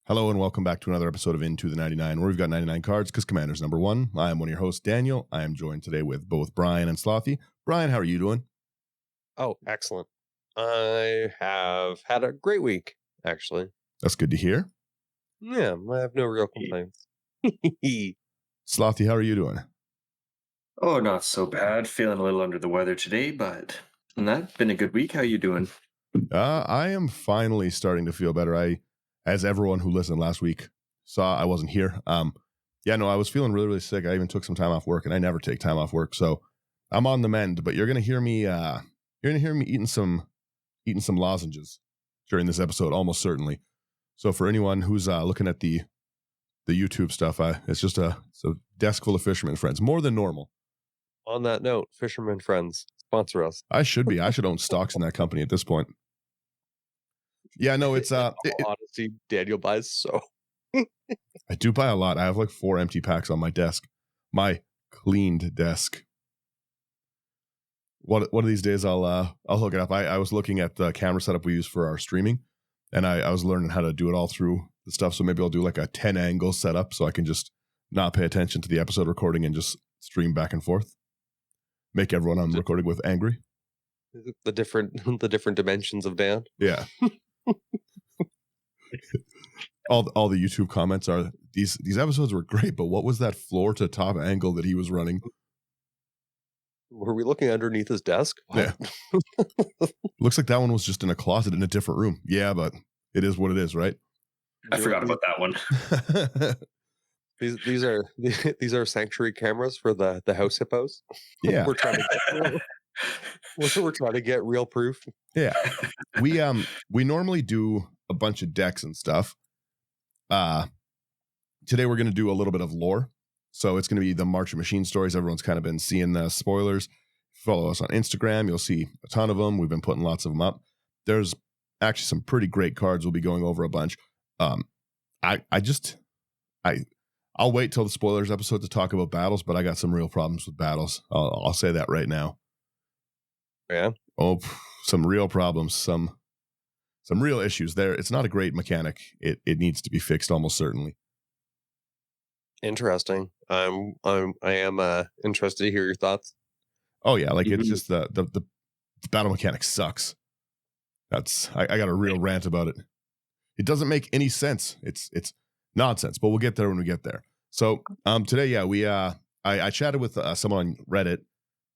Hello and welcome back to another episode of Into the 99, where we've got 99 cards because Commander's number one. I am one of your hosts, Daniel. I am joined today with both Brian and Slothy. Brian, how are you doing? Oh, excellent. I have had a great week, actually. That's good to hear. Yeah, I have no real complaints. Slothy, how are you doing? Oh, not so bad. Feeling a little under the weather today, but that's been a good week. How you doing? I am finally starting to feel better. As everyone who listened last week saw, I wasn't here. I was feeling really, really sick. I even took some time off work, and I never take time off work, so I'm on the mend. But you're gonna hear me. You're gonna hear me eating some lozenges during this episode, almost certainly. So for anyone who's looking at the YouTube stuff, it's a desk full of fishermen friends, more than normal. On that note, fishermen friends, sponsor us. I should own stocks in that company at this point. Yeah, no, it's honestly, Daniel buys so. I do buy a lot. I have like 4 empty packs on my desk, my cleaned desk. One of these days I'll hook it up. I was looking at the camera setup we use for our streaming, and I was learning how to do it all through the stuff. So maybe I'll do like a 10 angle setup so I can just not pay attention to the episode recording and just stream back and forth. Make everyone I'm recording with angry. The different dimensions of Dan. Yeah. all the YouTube comments are these episodes were great, but what was that floor to top angle that he was running? Were we looking underneath his desk? What? Yeah. Looks like that one was just in a closet in a different room. Yeah, but it is what it is, right? I forgot about that one. These are sanctuary cameras for the house hippos. Yeah. we're trying to get real proof. Yeah. We normally do a bunch of decks and stuff. Today we're going to do a little bit of lore. So it's going to be the March of Machine stories. Everyone's kind of been seeing the spoilers. Follow us on Instagram. You'll see a ton of them. We've been putting lots of them up. There's actually some pretty great cards. We'll be going over a bunch. I'll wait till the spoilers episode to talk about battles, but I got some real problems with battles. I'll say that right now. Yeah. Oh, some real problems. Some real issues there. It's not a great mechanic. It needs to be fixed almost certainly. Interesting. I am interested to hear your thoughts. Oh yeah, like it's just the battle mechanic sucks. I got a real rant about it. It doesn't make any sense. It's nonsense, but we'll get there when we get there. So today, yeah, I chatted with someone on Reddit,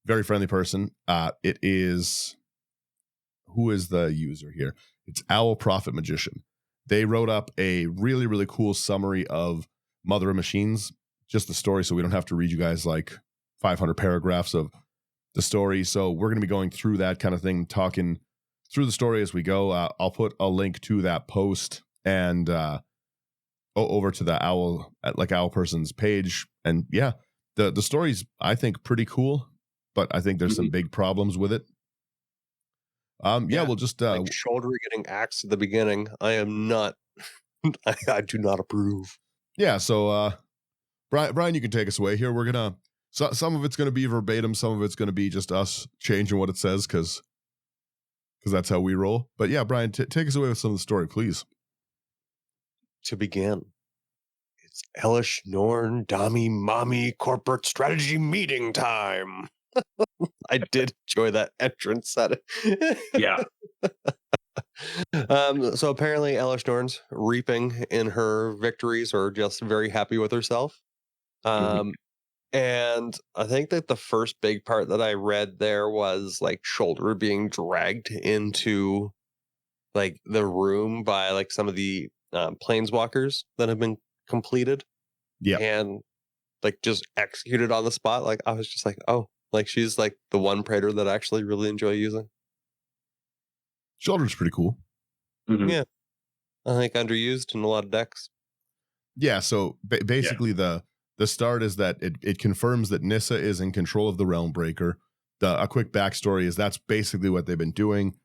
very friendly person. It is, who is the user here? It's Owl Prophet Magician. They wrote up a really, really cool summary of Mother of Machines, just the story, so we don't have to read you guys like 500 paragraphs of the story. So we're going to be going through that kind of thing, talking through the story as we go. I'll put a link to that post and over to the Owl person's page. And yeah, the story's, I think, pretty cool, but I think there's some big problems with it. We'll just like shoulder getting axed at the beginning. I am not. I do not approve. Yeah, so Brian, you can take us away here. We're gonna some of it's gonna be verbatim, some of it's gonna be just us changing what it says because that's how we roll. But yeah, Brian, take us away with some of the story, please. To begin, it's Elish Norn Dami Mommy corporate strategy meeting time. I did enjoy that entrance at it. Yeah. So apparently Elish Norn's reaping in her victories or just very happy with herself. And I think that the first big part that I read there was like Shoulder being dragged into like the room by like some of the planeswalkers that have been completed. Yeah. And like just executed on the spot. Like I was just like, oh, like she's like the one praetor that I actually really enjoy using. Shoulder's pretty cool. Mm-hmm. Yeah. I think underused in a lot of decks. Yeah, so basically the start is that it confirms that Nissa is in control of the Realm Breaker. A quick backstory is that's basically what they've been doing.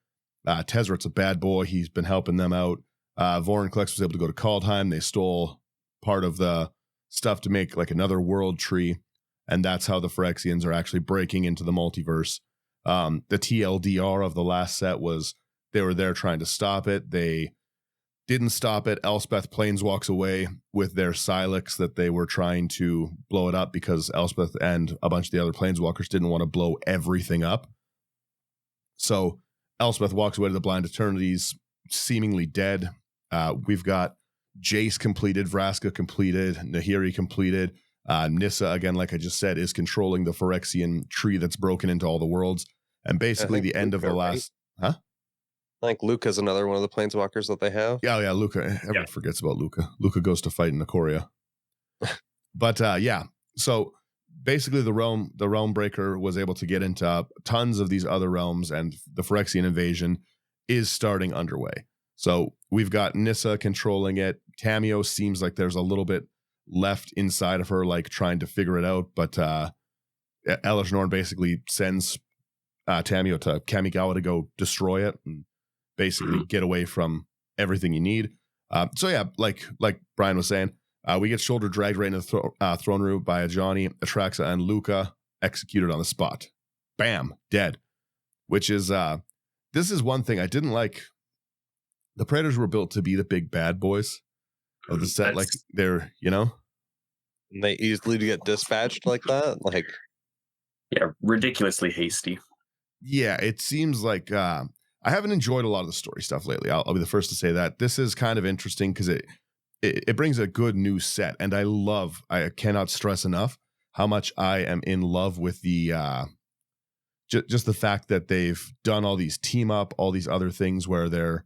Tezzeret's a bad boy. He's been helping them out. Vorinclex was able to go to Kaldheim. They stole part of the stuff to make like another world tree, and that's how the Phyrexians are actually breaking into the multiverse. The TLDR of the last set was they were there trying to stop it. They Didn't stop it. Elspeth planeswalks away with their Silex that they were trying to blow it up because Elspeth and a bunch of the other planeswalkers didn't want to blow everything up. So Elspeth walks away to the Blind Eternities, seemingly dead. We've got Jace completed, Vraska completed, Nahiri completed. Nissa, again, like I just said, is controlling the Phyrexian tree that's broken into all the worlds. And basically the end of the last... Huh? I think Luca's another one of the planeswalkers that they have. Yeah, Luca. Everyone forgets about Luca. Luca goes to fight in Ikoria. But so basically the realm breaker was able to get into tons of these other realms, and the Phyrexian invasion is starting underway. So we've got Nissa controlling it. Tamio seems like there's a little bit left inside of her, like trying to figure it out. But Elish Norn basically sends Tamio to Kamigawa to go destroy it and basically get away from everything you need. So yeah, like Brian was saying, we get shoulder dragged right into the throne room by Ajani, Atraxa, and Luca, executed on the spot. Bam, dead. Which is, this is one thing I didn't like. The Predators were built to be the big bad boys of the set. Like they're, and they easily get dispatched like that. Like, yeah, ridiculously hasty. Yeah, it seems like I haven't enjoyed a lot of the story stuff lately. I'll be the first to say that. This is kind of interesting because it brings a good new set, and I cannot stress enough how much I am in love with the just the fact that they've done all these team up, all these other things where they're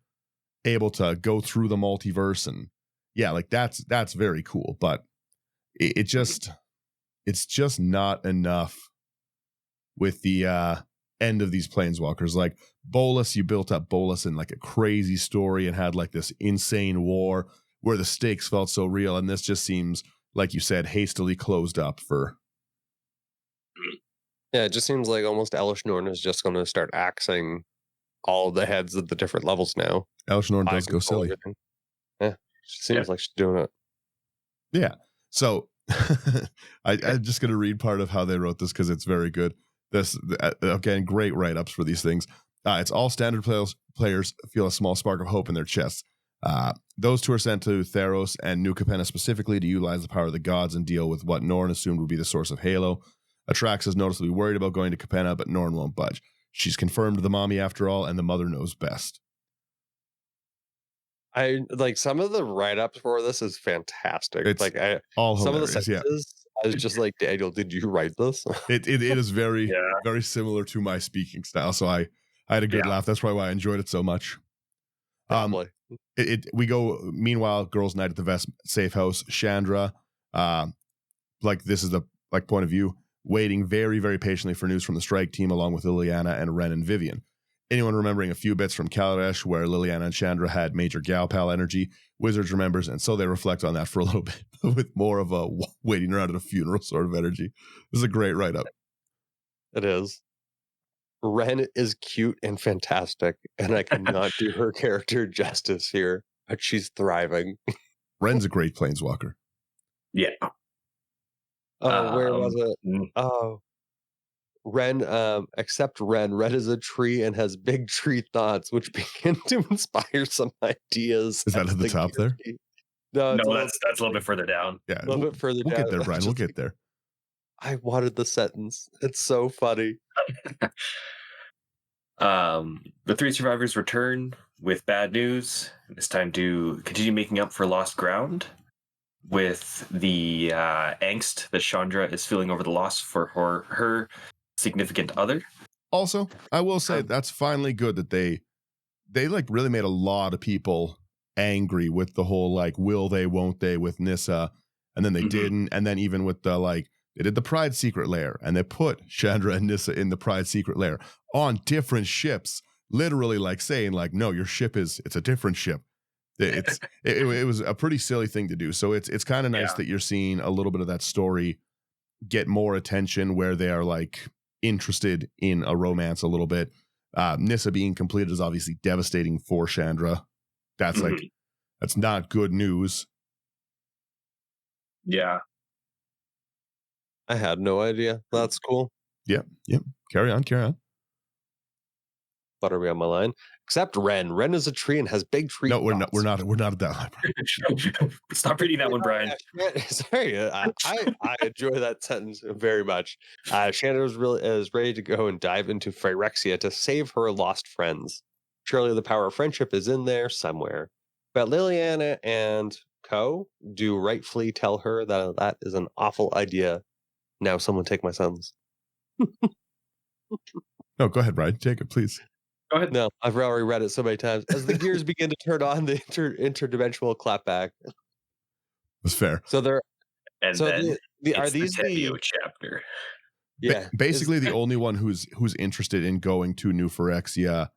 able to go through the multiverse, and like that's very cool. But it's just not enough with the end of these planeswalkers. Like Bolas, you built up Bolas in like a crazy story and had like this insane war where the stakes felt so real, and this just seems, like you said, hastily closed up for... Yeah, it just seems like almost Elish Norn is just going to start axing all the heads of the different levels now. Elish Norn does go silly. Everything. Yeah, she seems like she's doing it. Yeah, so I'm just going to read part of how they wrote this because it's very good. This, again, great write-ups for these things. It's all standard players feel a small spark of hope in their chests. Those two are sent to Theros and New Capenna specifically to utilize the power of the gods and deal with what Norn assumed would be the source of Halo. Atrax is noticeably worried about going to Capenna, but Norn won't budge. She's confirmed the mommy after all, and the mother knows best. I like some of the write-ups for this is fantastic. It's like all some of the hilarious, sentences, I was just like, Daniel, did you write this? It is very very similar to my speaking style, so I had a good laugh. That's probably why I enjoyed it so much. Probably. We go, meanwhile, girls' night at the Vest safe house. Chandra, like this is the point of view, waiting very, very patiently for news from the strike team, along with Liliana and Ren and Vivian. Anyone remembering a few bits from Kaladesh where Liliana and Chandra had major gal pal energy? Wizards remembers, and so they reflect on that for a little bit with more of a waiting around at a funeral sort of energy. This is a great write-up. It is. Ren is cute and fantastic, and I cannot do her character justice here, but she's thriving. Ren's a great planeswalker. Yeah. Oh, where was it? Oh, Ren, except Ren. Ren is a tree and has big tree thoughts, which begin to inspire some ideas. Is that at the top there? No, that's a little bit further down. Yeah, a little bit further down. We'll get there, Brian. We'll get there. I wanted the sentence. It's so funny. The three survivors return with bad news. It's time to continue making up for lost ground with the angst that Chandra is feeling over the loss for her significant other. Also, I will say that's finally good that they like really made a lot of people angry with the whole like will they won't they with Nissa, and then they didn't, and then even with the like they did the Pride secret lair and they put Chandra and Nissa in the Pride secret lair on different ships, literally like saying like no, your ship it's a different ship. It was a pretty silly thing to do. So it's kind of nice that you're seeing a little bit of that story get more attention where they are like interested in a romance a little bit. Nissa being completed is obviously devastating for Chandra. That's like that's not good news. Yeah. I had no idea. That's cool. Yep. Carry on. Butter me on my line. Except Ren. Ren is a tree and has big tree. No, we're thoughts. not. We're not at that line. Stop reading that one, Brian. Sorry, I enjoy that sentence very much. Shannon is ready to go and dive into Phyrexia to save her lost friends. Surely the power of friendship is in there somewhere. But Liliana and Co. do rightfully tell her that that is an awful idea. Now someone take my sons. No, go ahead, Brian. Take it, please. Go ahead. No, I've already read it so many times. As the gears begin to turn on, the interdimensional clapback. That's fair. So they're And so then are it's these the Tevio the chapter. yeah Basically, the only one who's interested in going to New Phyrexia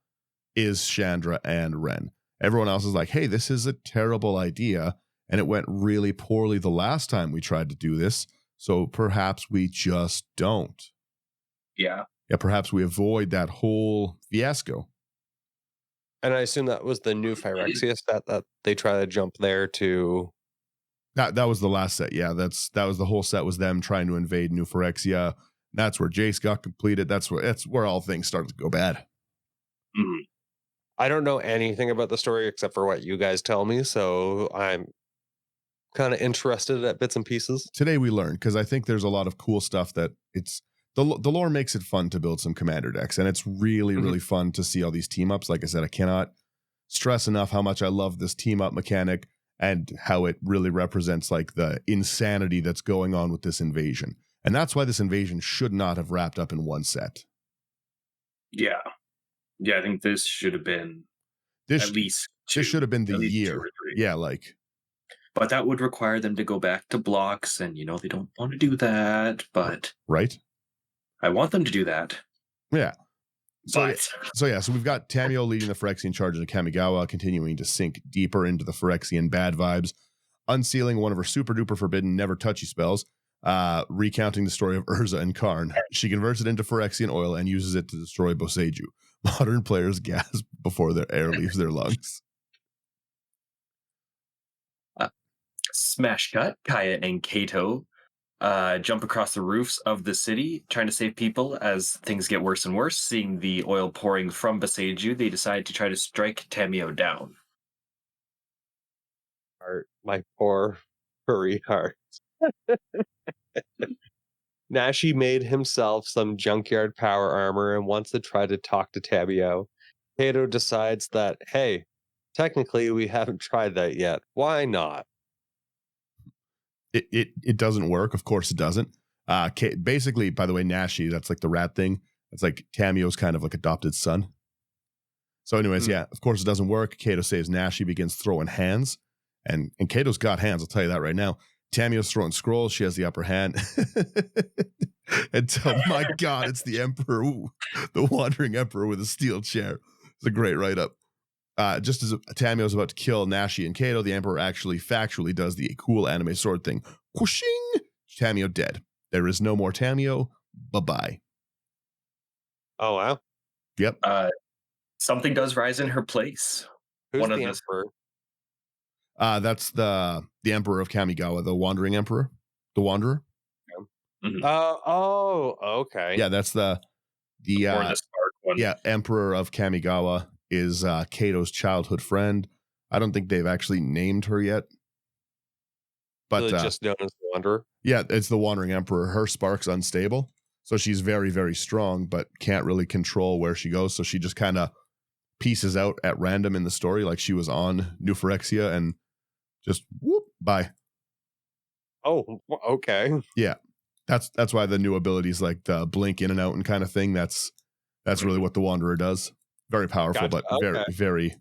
is Chandra and Ren. Everyone else is like, hey, this is a terrible idea, and it went really poorly the last time we tried to do this, so perhaps we just don't. Yeah. Yeah, perhaps we avoid that whole fiasco. And I assume that was the new Phyrexia set that they try to jump there to. That was the last set. Yeah, that was the whole set, was them trying to invade New Phyrexia. That's where Jace got completed. That's where all things started to go bad. Mhm. I don't know anything about the story except for what you guys tell me, so I'm kind of interested at bits and pieces. Today we learned, because I think there's a lot of cool stuff that it's the lore makes it fun to build some commander decks, and it's really, really fun to see all these team ups. Like I said, I cannot stress enough how much I love this team up mechanic and how it really represents like the insanity that's going on with this invasion. And that's why this invasion should not have wrapped up in one set. Yeah. Yeah, I think this should have been This at least two. This should have been at the least 2 year. or 3. Yeah, like. But that would require them to go back to blocks, and they don't want to do that, but Right? I want them to do that. Yeah. So But we've got Tamio leading the Phyrexian charge into Kamigawa, continuing to sink deeper into the Phyrexian bad vibes, unsealing one of her super duper forbidden never touchy spells, recounting the story of Urza and Karn. She converts it into Phyrexian oil and uses it to destroy Boseiju. Modern players gasp before their air leaves their lungs. smash cut, Kaya and Kato jump across the roofs of the city, trying to save people as things get worse and worse. Seeing the oil pouring from Boseiju, they decide to try to strike Tamio down. My poor furry heart. Nashi made himself some junkyard power armor and wants to try to talk to Tabio. Kato decides that, hey, technically we haven't tried that yet. Why not? It doesn't work. Of course it doesn't. Basically, by the way, Nashi, that's like the rat thing. It's like Tamio's kind of like adopted son. So anyways, yeah, of course it doesn't work. Kato saves Nashi, begins throwing hands. And Kato's got hands, I'll tell you that right now. Tamio's throwing scrolls. She has the upper hand. Until, my God, it's the Emperor. Ooh, the Wandering Emperor with a steel chair. It's a great write-up. Just as Tamio's about to kill Nashi and Kato, the Emperor actually factually does the cool anime sword thing. Whooshing! Tamio dead. There is no more Tamio. Bye-bye. Oh, wow. Yep. Something does rise in her place. Who's One the of the- Emperor? That's the Emperor of Kamigawa, the Wandering Emperor, the Wanderer. Mhm. Okay. Yeah, that's the Or the spark one. yeah, Emperor of Kamigawa is Kato's childhood friend. I don't think they've actually named her yet. But Really just known as the Wanderer. yeah, it's the Wandering Emperor. Her spark's unstable, so she's very, very strong, but can't really control where she goes. So she just kind of pieces out at random in the story, like she was on New Phyrexia and just whoop, bye. Oh, okay. Yeah, that's why the new abilities like the blink in and out and kind of thing. That's really what the Wanderer does. Very powerful, Gotcha. but very, Okay. very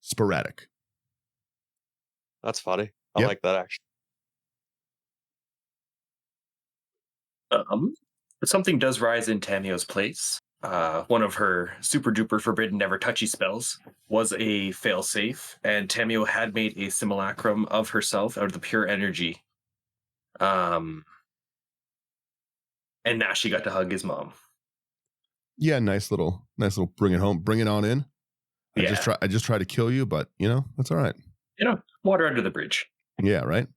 sporadic. That's funny. I Yep. like that, actually. But something does rise in Tamio's place. One of her super duper forbidden never touchy spells was a failsafe, and Tamio had made a simulacrum of herself out of the pure energy. And now she got to hug his mom. Yeah, nice little bring it home, bring it on in. I Yeah. just try to kill you, but that's all right. Water under the bridge. Yeah, right.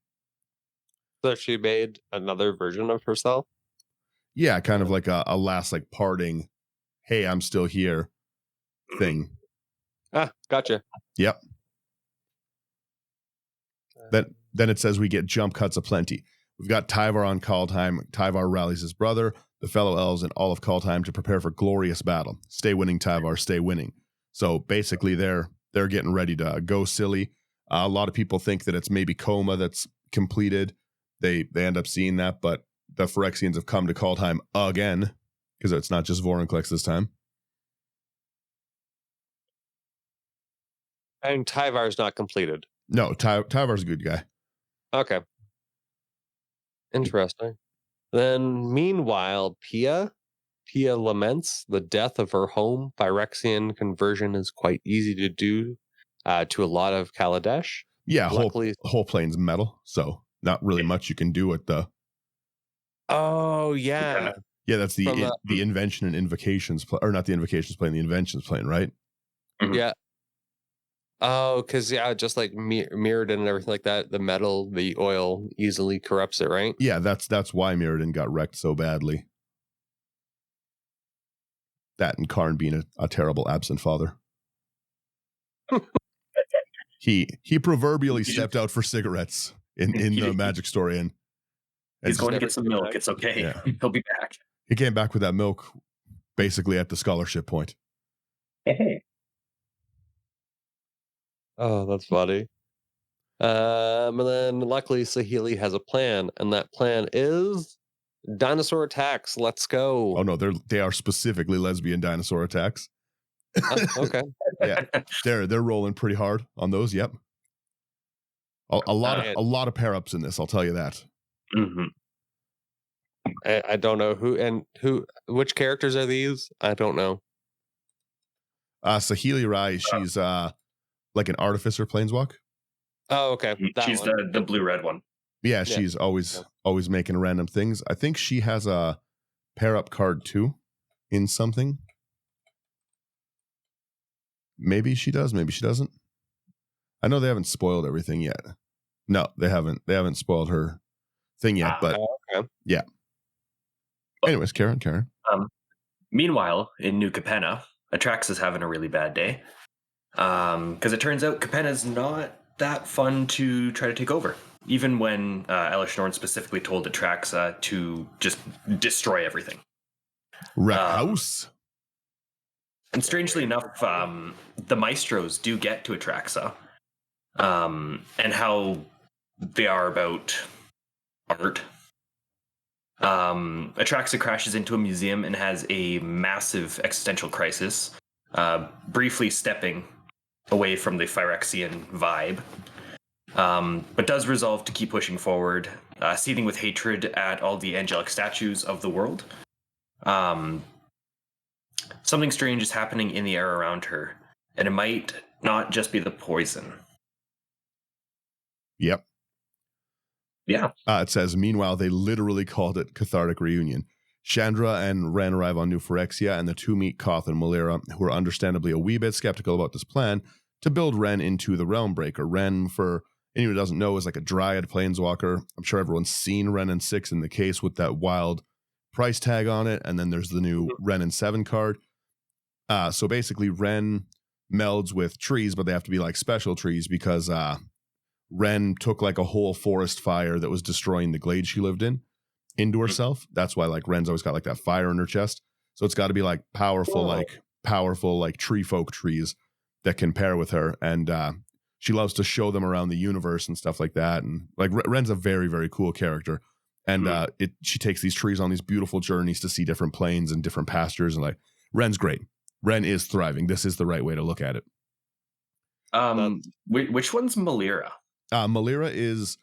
So she made another version of herself? Yeah, kind of like a last like parting. Hey, I'm still here. thing. Gotcha. Yep. Then it says we get jump cuts aplenty. We've got Tyvar on Kaldheim. Tyvar rallies his brother, the fellow elves, and all of Kaldheim to prepare for glorious battle. Stay winning, Tyvar, stay winning. So basically, they're getting ready to go silly. A lot of people think that it's maybe Coma that's completed. They end up seeing that, but the Phyrexians have come to Kaldheim again, because it's not just Vorinclex this time. And Tyvar's not completed. No, Tyvar's a good guy. Okay. Interesting. Then, meanwhile, Pia laments the death of her home. Phyrexian conversion is quite easy to do to a lot of Kaladesh. Yeah, Luckily, whole plane's metal, so not really much you can do with the... Oh, yeah. Yeah, that's the invention and invocations, or not the invocations plane, the inventions plane, right? Mm-hmm. Yeah. Oh, because just like Mirrodin and everything like that, the metal, the oil easily corrupts it, right? Yeah, that's why Mirrodin got wrecked so badly. That and Karn being a terrible absent father. He proverbially stepped out for cigarettes in the magic story, and he's going to get some milk. It's okay. Yeah. He'll be back. He came back with that milk basically at the scholarship point. Hey. Oh, that's funny. And then luckily Saheeli has a plan, and that plan is dinosaur attacks. Let's go. Oh no, they are specifically lesbian dinosaur attacks. Okay. Yeah, they're rolling pretty hard on those. Yep. A lot of pair ups in this. I'll tell you that. Mm-hmm. I don't know which characters are these. I don't know. Saheeli Rai, she's like an artificer planeswalk. Oh, okay. She's the blue-red one. Yeah, she's always making random things. I think she has a pair-up card too in something. Maybe she does, maybe she doesn't. I know they haven't spoiled everything yet. No, they haven't. They haven't spoiled her thing yet, but yeah. Anyways, Karen. Meanwhile, in New Capenna, Atrax is having a really bad day. Because it turns out Capenna's not that fun to try to take over. Even when Elish Norn specifically told Atraxa to just destroy everything. Wreck house. And strangely enough, the Maestros do get to Atraxa. And how they are about art. Atraxa crashes into a museum and has a massive existential crisis, briefly stepping away from the Phyrexian vibe, but does resolve to keep pushing forward, seething with hatred at all the angelic statues of the world. Something strange is happening in the air around her, and it might not just be the poison. Yep. Yeah. It says, meanwhile, they literally called it Cathartic Reunion. Chandra and Ren arrive on New Phyrexia, and the two meet Koth and Malira, who are understandably a wee bit skeptical about this plan to build Ren into the Realm Breaker. Ren, for anyone who doesn't know, is like a Dryad Planeswalker. I'm sure everyone's seen Ren and 6 in the case with that wild price tag on it, and then there's the new Ren and 7 card. So basically, Ren melds with trees, but they have to be like special trees because Ren took like a whole forest fire that was destroying the glade she lived in into herself. That's why like Ren's always got like that fire in her chest. So it's got to be like powerful like tree folk trees that can pair with her. And she loves to show them around the universe and stuff like that. And like Ren's a very, very cool character. And she takes these trees on these beautiful journeys to see different plains and different pastures. And like Ren's great. Ren is thriving. This is the right way to look at it. Which one's Malira? Malira's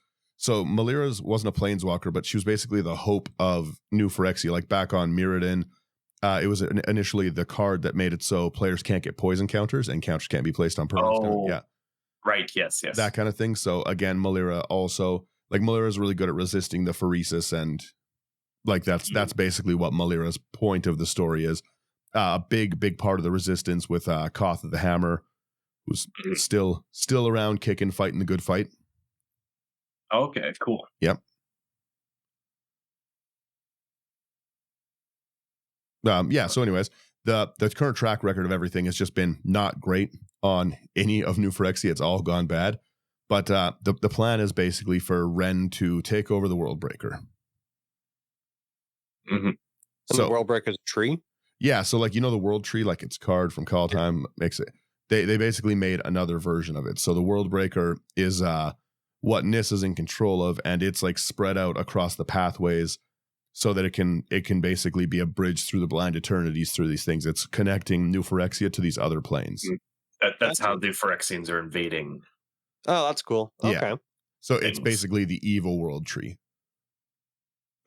wasn't a planeswalker, but she was basically the hope of New Phyrexia. Like back on Mirrodin, it was initially the card that made it so players can't get poison counters and counters can't be placed on permanents. Yeah, right. Yes. That kind of thing. So again, Malira also is really good at resisting the Phyresis, and like that's basically what Malira's point of the story is. A big part of the resistance with Koth of the Hammer, who's still around, kicking, fighting the good fight. Okay, cool. Yep. So anyways, the current track record of everything has just been not great on any of New Phyrexia. It's all gone bad. But the plan is basically for Ren to take over the World Breaker. Mm-hmm. And So the World Breaker's a tree? yeah, so like the World Tree, like its card from Call Time makes it. They basically made another version of it. So the World Breaker is what Nis is in control of, and it's like spread out across the pathways so that it can basically be a bridge through the blind eternities through these things. It's connecting New Phyrexia to these other planes. That's how the Phyrexians are invading. Oh, that's cool. Yeah. Okay. So it's Things. basically the evil World Tree.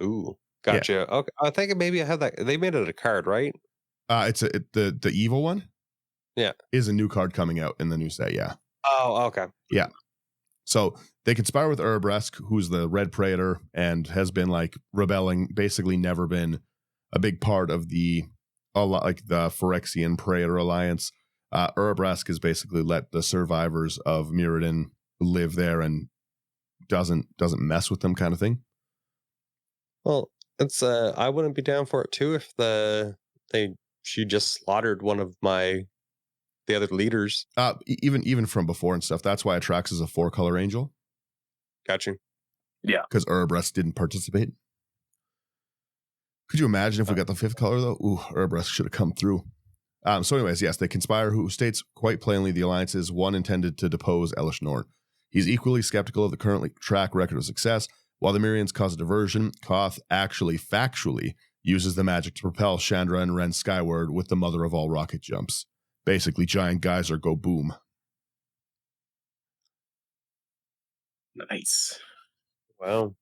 Ooh, gotcha. Okay, I think maybe I have that. They made it a card, right? It's the evil one. Yeah, is a new card coming out in the new set. Yeah. Oh, okay. Yeah. So they conspire with Urabresk, who's the Red Praetor and has been like rebelling, basically never been a big part of the Phyrexian Praetor Alliance. Urabresk has basically let the survivors of Mirrodin live there and doesn't mess with them, kind of thing. Well, it's I wouldn't be down for it too if she just slaughtered one of the other leaders. Even from before and stuff. That's why Atrax is a 4-color angel. Gotcha. Yeah. Because Urabresk didn't participate. Could you imagine if we got the 5th color though? Ooh, Urabresk should have come through. So anyways, yes, they conspire, who states quite plainly the alliance is one intended to depose Elishnor. He's equally skeptical of the current track record of success. While the Myrians cause a diversion, Koth actually factually uses the magic to propel Chandra and Ren skyward with the mother of all rocket jumps. Basically, giant geyser go boom. Nice. Wow.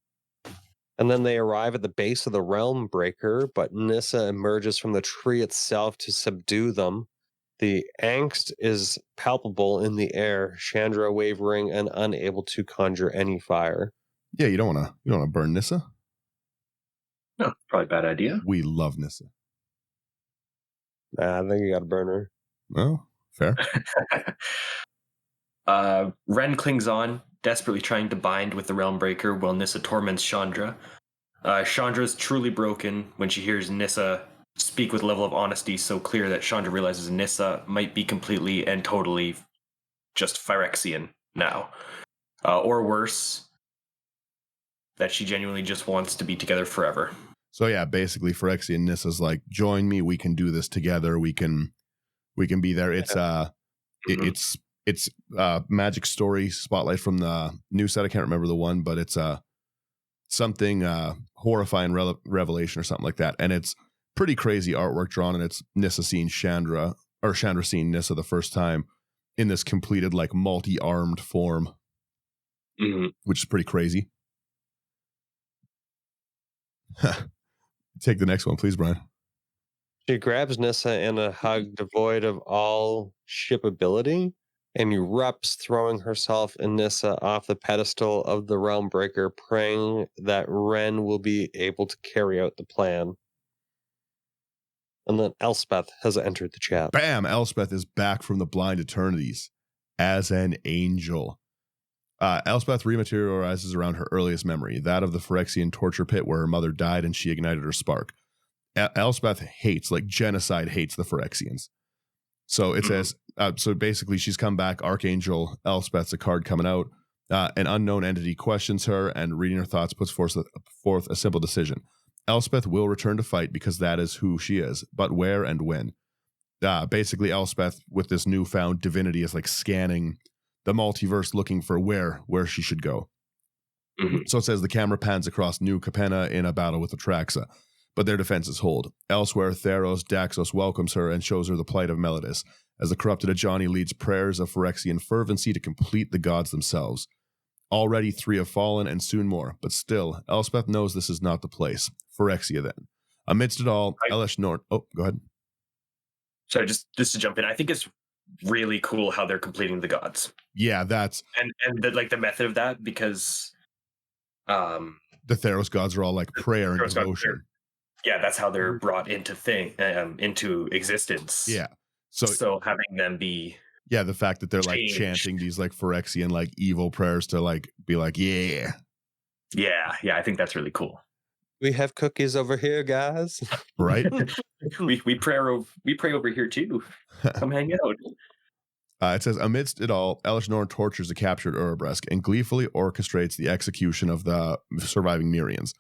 And then they arrive at the base of the Realm Breaker, but Nissa emerges from the tree itself to subdue them. The angst is palpable in the air, Chandra wavering and unable to conjure any fire. Yeah, you don't want to burn Nissa. No, probably a bad idea. We love Nissa. I think you got to burn her. Well, fair. Ren clings on, desperately trying to bind with the Realm Breaker while Nissa torments Chandra. Chandra is truly broken when she hears Nissa speak with a level of honesty so clear that Chandra realizes Nissa might be completely and totally just Phyrexian now. Or worse, that she genuinely just wants to be together forever. So yeah, basically Phyrexian Nissa's like, join me, we can do this together, we can be there. It's it's Magic Story Spotlight from the new set. I can't remember the one, but it's something horrifying revelation or something like that. And it's pretty crazy artwork drawn, and it's Nissa seeing Chandra, or Chandra seeing Nissa the first time in this completed like multi-armed form, which is pretty crazy. Take the next one, please, Brian. She grabs Nissa in a hug devoid of all shipability and erupts, throwing herself and Nissa off the pedestal of the Realm Breaker, praying that Ren will be able to carry out the plan. And then Elspeth has entered the chat. Bam! Elspeth is back from the blind eternities as an angel. Elspeth rematerializes around her earliest memory, that of the Phyrexian torture pit where her mother died and she ignited her spark. Elspeth hates, like genocide hates the Phyrexians. So it says, so basically she's come back, Archangel Elspeth's a card coming out. An unknown entity questions her, and reading her thoughts puts forth a simple decision. Elspeth will return to fight because that is who she is, but where and when? Basically Elspeth, with this newfound divinity, is like scanning the multiverse looking for where she should go. So it says the camera pans across New Capenna in a battle with Atraxa, but their defenses hold. Elsewhere, Theros Daxos welcomes her and shows her the plight of Melodis, as the corrupted Ajani leads prayers of Phyrexian fervency to complete the gods themselves. Already 3 have fallen, and soon more, but still, Elspeth knows this is not the place. Phyrexia, then. Amidst it all, Elishnor... Oh, go ahead. So just to jump in, I think it's really cool how they're completing the gods. Yeah, that's... And the method of that, because... the Theros gods are all like prayer and devotion. Yeah, that's how they're brought into existence. Yeah. So having them be... Yeah, the fact that they're like changed. chanting these like Phyrexian like evil prayers to like be like, yeah. Yeah, I think that's really cool. We have cookies over here, guys. Right? we pray over here too. Come hang out. It says, amidst it all, Elish Norn tortures the captured Urabresk and gleefully orchestrates the execution of the surviving Mirians.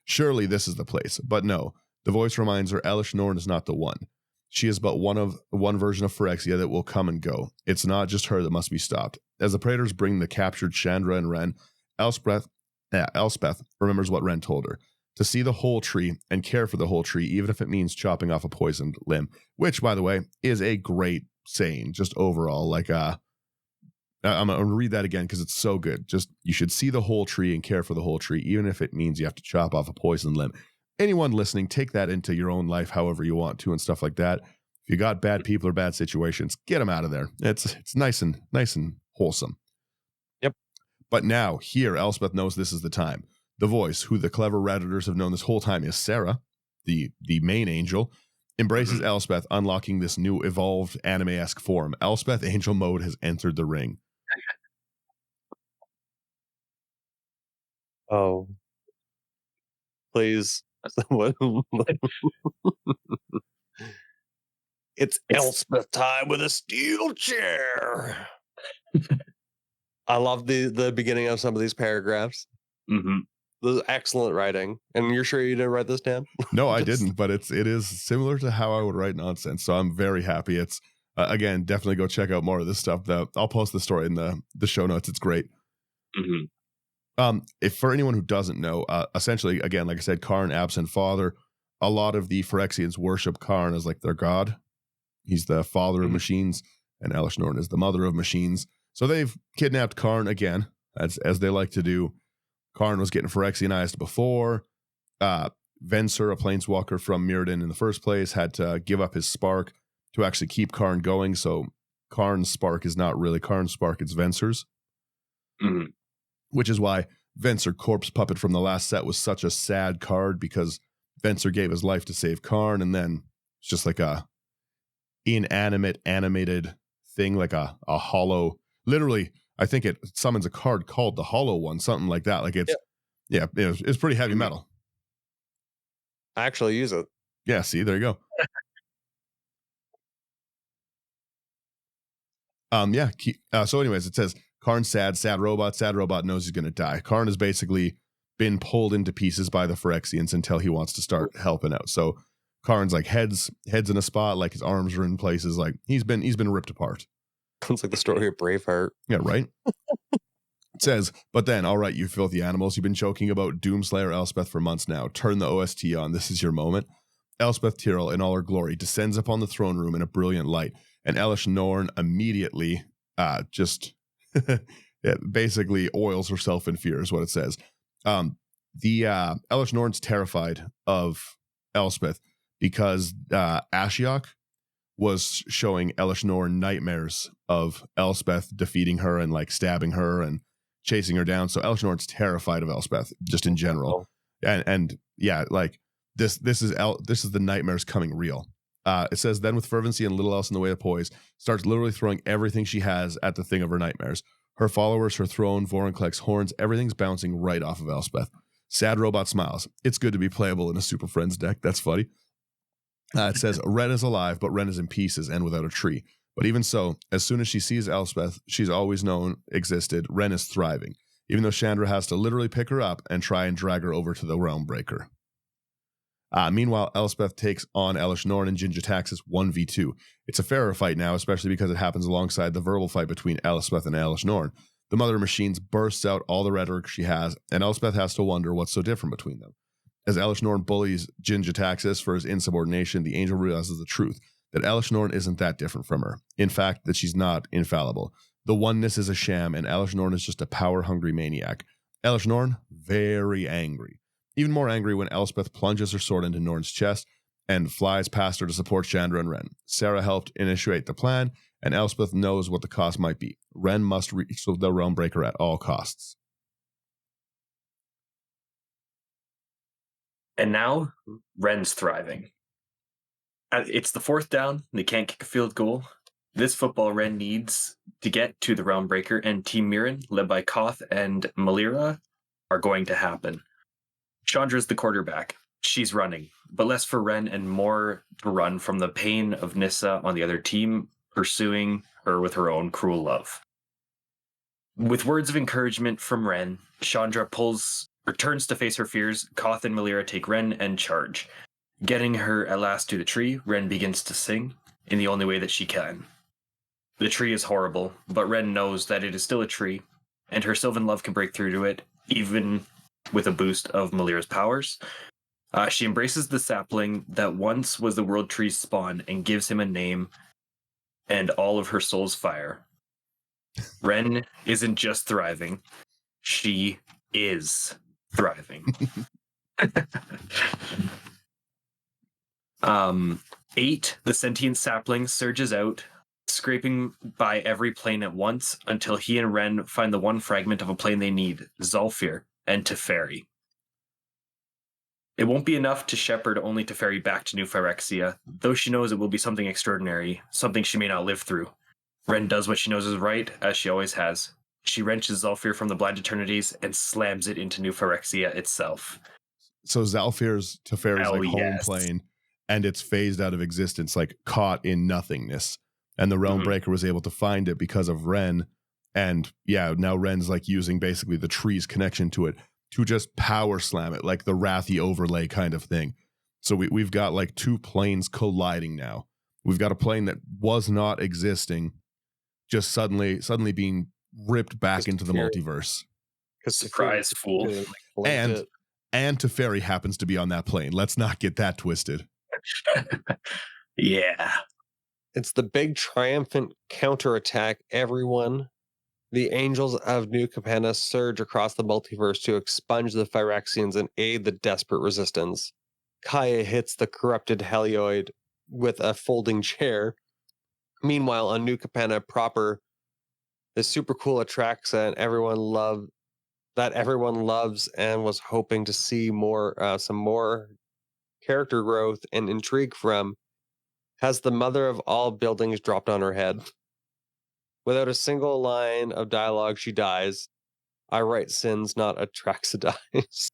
Surely this is the place, but no. The voice reminds her Elish Norn is not the one. She is but one version of Phyrexia that will come and go. It's not just her that must be stopped. As the Praetors bring the captured Chandra and Ren, Elspeth remembers what Ren told her. To see the whole tree and care for the whole tree, even if it means chopping off a poisoned limb. Which, by the way, is a great saying, just overall. Like, I'm going to read that again because it's so good. Just, you should see the whole tree and care for the whole tree, even if it means you have to chop off a poisoned limb. Anyone listening, take that into your own life however you want to and stuff like that. If you got bad people or bad situations, get them out of there. It's nice and wholesome. Yep. But now, here, Elspeth knows this is the time. The voice, who the clever Redditors have known this whole time is Sarah, the main angel, embraces Elspeth, unlocking this new evolved anime-esque form. Elspeth Angel Mode has entered the ring. Oh. Please. It's Elspeth time with a steel chair. I love the beginning of some of these paragraphs. Mm-hmm. This is excellent writing. And you're sure you didn't write this down? No, I didn't, but it is similar to how I would write nonsense. So I'm very happy. It's again, definitely go check out more of this stuff. I'll post the story in the show notes. It's great. Mm-hmm. If for anyone who doesn't know, essentially, again, like I said, Karn, absent father. A lot of the Phyrexians worship Karn as like their god. He's the father of machines, and Elish Norn is the mother of machines. So they've kidnapped Karn again, as they like to do. Karn was getting Phyrexianized before. Venser, a planeswalker from Mirrodin in the first place, had to give up his spark to actually keep Karn going. So Karn's spark is not really Karn's spark, it's Venser's. Mm-hmm. Which is why Venser Corpse Puppet from the last set was such a sad card, because Venser gave his life to save Karn, and then it's just like a inanimate animated thing, like a hollow, literally I think it summons a card called the Hollow One, something like that. Like it's it's pretty heavy metal. I actually use it. Yeah, see, there you go. So anyways, it says Karn's sad robot knows he's gonna die. Karn has basically been pulled into pieces by the Phyrexians until he wants to start helping out. So Karn's like heads in a spot, like his arms are in places, like he's been ripped apart. It's like the story of Braveheart. Yeah, right. It says, but then, all right, you filthy animals, you've been joking about Doomslayer Elspeth for months now. Turn the OST on. This is your moment. Elspeth Tyrrell, in all her glory, descends upon the throne room in a brilliant light, and Elish Norn immediately just basically oils herself in fear, is what it says. Elish Norn's terrified of Elspeth because Ashiok was showing Elish Norn nightmares of Elspeth defeating her and like stabbing her and chasing her down. So Elish Norn's terrified of Elspeth just in general. And yeah, like this is the nightmares coming real. It says, then with fervency and little else in the way of poise, starts literally throwing everything she has at the thing of her nightmares. Her followers, her throne, Vorinclex horns, everything's bouncing right off of Elspeth. Sad robot smiles. It's good to be playable in a Super Friends deck. That's funny. It says, Ren is alive, but Ren is in pieces and without a tree. But even so, as soon as she sees Elspeth, she's always known existed, Ren is thriving, even though Chandra has to literally pick her up and try and drag her over to the Realm Breaker. Meanwhile, Elspeth takes on Elish Norn and Jinja Taxis 1v2. It's a fairer fight now, especially because it happens alongside the verbal fight between Elspeth and Elish Norn. The Mother of Machines bursts out all the rhetoric she has, and Elspeth has to wonder what's so different between them. As Elish Norn bullies Jinja Taxis for his insubordination, the angel realizes the truth, that Elish Norn isn't that different from her. In fact, that she's not infallible. The oneness is a sham, and Elish Norn is just a power-hungry maniac. Elish Norn, very angry. Even more angry when Elspeth plunges her sword into Norn's chest and flies past her to support Chandra and Ren. Sarah helped initiate the plan, and Elspeth knows what the cost might be. Ren must reach the Realm Breaker at all costs. And now, Ren's thriving. It's the fourth down. They can't kick a field goal. This football Ren needs to get to the Realm Breaker, and Team Mirren, led by Koth and Malira, are going to happen. Chandra's the quarterback. She's running, but less for Ren and more to run from the pain of Nissa on the other team, pursuing her with her own cruel love. With words of encouragement from Ren, Chandra turns to face her fears. Koth and Malira take Ren and charge. Getting her at last to the tree, Ren begins to sing in the only way that she can. The tree is horrible, but Ren knows that it is still a tree, and her Sylvan love can break through to it, even with a boost of Malira's powers. She embraces the sapling that once was the world tree's spawn and gives him a name and all of her soul's fire. Ren isn't just thriving, she is thriving. 8, the sentient sapling surges out, scraping by every plane at once until he and Ren find the one fragment of a plane they need, Zulfir and Teferi. It won't be enough to shepherd only Teferi back to New Phyrexia, though she knows it will be something extraordinary, something she may not live through. Ren does what she knows is right, as she always has. She wrenches Zulfir from the blind eternities and slams it into New Phyrexia itself. So Zalfir's Teferi's home plane, and it's phased out of existence, like caught in nothingness. And the Realm Breaker was able to find it because of Ren. And yeah, now Ren's like using basically the tree's connection to it to just power slam it, like the Wrathy overlay kind of thing. So we've got like 2 planes colliding now. We've got a plane that was not existing, just suddenly being ripped back into the multiverse. Surprise, fool. And Teferi happens to be on that plane. Let's not get that twisted. Yeah. It's the big triumphant counterattack, everyone. The angels of New Capenna surge across the multiverse to expunge the Phyrexians and aid the desperate resistance. Kaya hits the corrupted Helioid with a folding chair. Meanwhile, on New Capenna proper, the super cool Atraxa everyone loves and was hoping to see some more character growth and intrigue from, has the mother of all buildings dropped on her head. Without a single line of dialogue, she dies. I write sins, not Atraxa dies.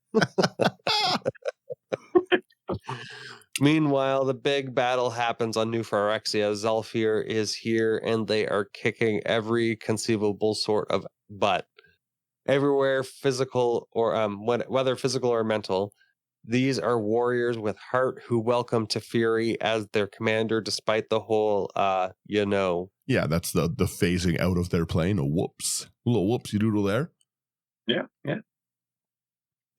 Meanwhile, the big battle happens on New Phyrexia. Zulfir is here, and they are kicking every conceivable sort of butt. Everywhere, physical or whether physical or mental, these are warriors with heart who welcome Teferi as their commander, despite the whole, Yeah, that's the phasing out of their plane. A little whoopsie doodle there. Yeah.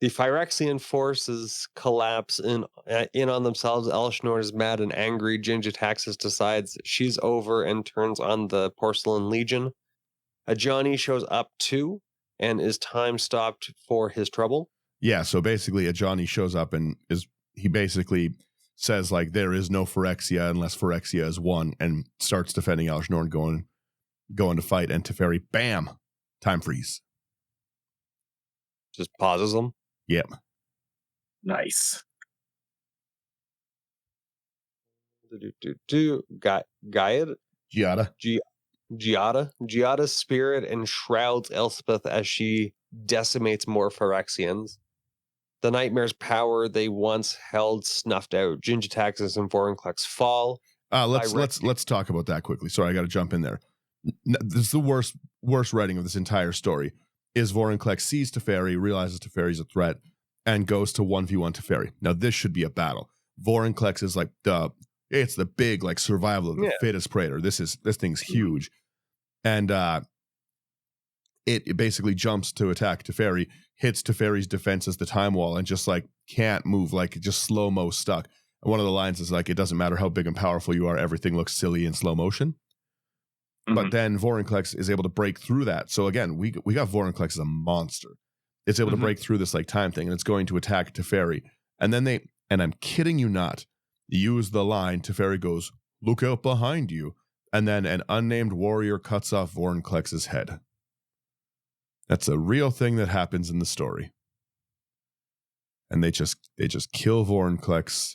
The Phyrexian forces collapse in on themselves. Elsinore is mad and angry. Gingiataxis decides she's over and turns on the Porcelain Legion. Ajani shows up too and is time stopped for his trouble. Yeah, so basically Ajani shows up and he basically says like there is no Phyrexia unless Phyrexia is won, and starts defending Elsinore and going to fight, and Teferi, bam, time freeze. Just pauses them. Yep. Nice. Giada's spirit enshrouds Elspeth as she decimates more Phyrexians. The nightmare's power they once held snuffed out. Gingiataxis and Vorinclex fall. Let's talk about that quickly. Sorry, I got to jump in there. This is the worst writing of this entire story. Is Vorinclex sees Teferi, realizes Teferi's a threat, and goes to 1v1 Teferi. Now this should be a battle. Vorinclex is like it's the big like survival of the fittest predator. This thing's huge, and it basically jumps to attack Teferi, hits Teferi's defense as the time wall, and just like can't move, like just slow-mo stuck. And one of the lines is like, it doesn't matter how big and powerful you are, everything looks silly in slow motion. But then Vorinclex is able to break through that. So again, we got Vorinclex as a monster. It's able to break through this like time thing, and it's going to attack Teferi. And then and I'm kidding you not, use the line, Teferi goes, "Look out behind you." And then an unnamed warrior cuts off Vorinclex's head. That's a real thing that happens in the story. And they just kill Vorinclex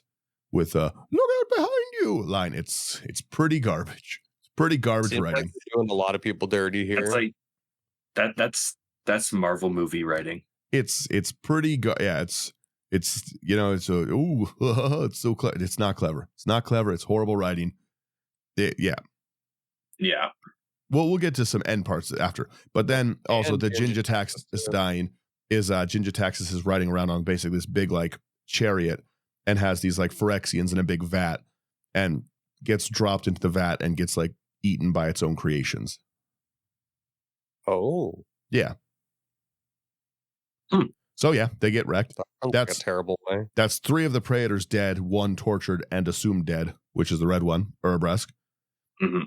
with a "look out behind you" line. It's pretty garbage. Pretty garbage writing. Like doing a lot of people dirty here. That's like that's Marvel movie writing. It's pretty yeah, It's it's it's so clever. It's not clever. It's not clever. It's horrible writing. Yeah. Well, we'll get to some end parts after, but then also the Ginjataxis is dying. Ginjataxis is riding around on basically this big like chariot and has these like Phyrexians in a big vat and gets dropped into the vat and gets like eaten by its own creations. Oh, yeah. So yeah, they get wrecked. That's like a terrible way. That's 3 of the Praetors dead, 1 tortured and assumed dead, which is the red one, Urbresk. Mm-hmm.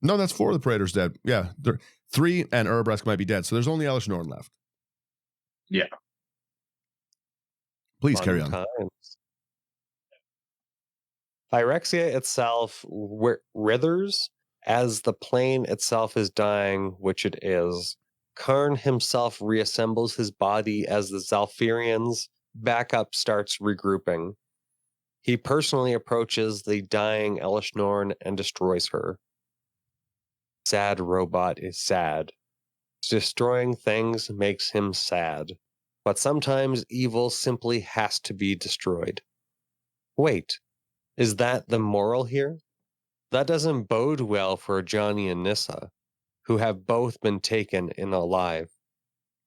No, that's 4 of the Praetors dead. Yeah, 3 and Urbresk might be dead. So there's only Elesh Norn left. Yeah. Please carry on. Phyrexia itself withers as the plane itself is dying, which it is. Karn himself reassembles his body as the Zalfirians' backup starts regrouping. He personally approaches the dying Elesh Norn and destroys her. Sad robot is sad. Destroying things makes him sad. But sometimes evil simply has to be destroyed. Wait, is that the moral here? That doesn't bode well for Johnny and Nissa, who have both been taken in alive.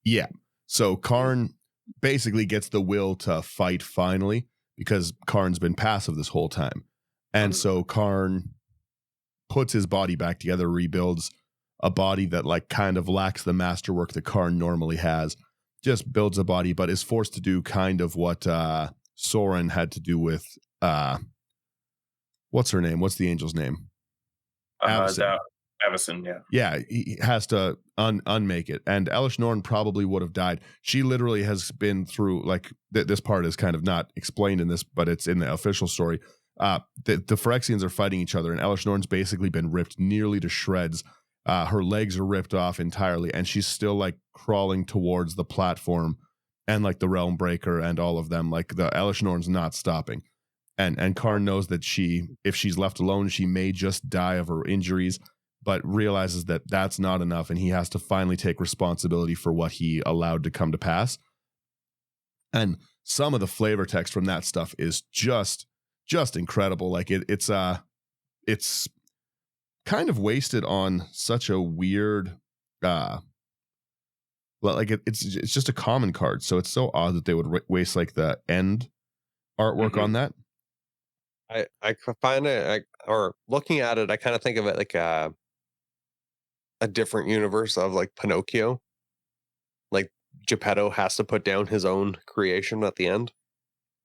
Yeah. So Karn basically gets the will to fight finally because Karn's been passive this whole time. And so Karn puts his body back together, rebuilds a body that like kind of lacks the masterwork that Karn normally has, just builds a body, but is forced to do kind of what Soren had to do with what's her name? What's the angel's name? Avison, yeah. Yeah, he has to unmake it. And Elesh Norn probably would have died. She literally has been through, like, this part is kind of not explained in this, but it's in the official story. The Phyrexians are fighting each other, and Elesh Norn's basically been ripped nearly to shreds. Her legs are ripped off entirely, and she's still, like, crawling towards the platform and, like, the Realm Breaker and all of them. Like, the Elesh Norn's not stopping. And Karn knows that if she's left alone, she may just die of her injuries, but realizes that that's not enough, and he has to finally take responsibility for what he allowed to come to pass. And some of the flavor text from that stuff is just incredible. Like it's kind of wasted on such a weird, like it's just a common card, so it's so odd that they would waste like the end artwork on that. I find it, or looking at it, I kind of think of it like a different universe of like Pinocchio. Like Geppetto has to put down his own creation at the end.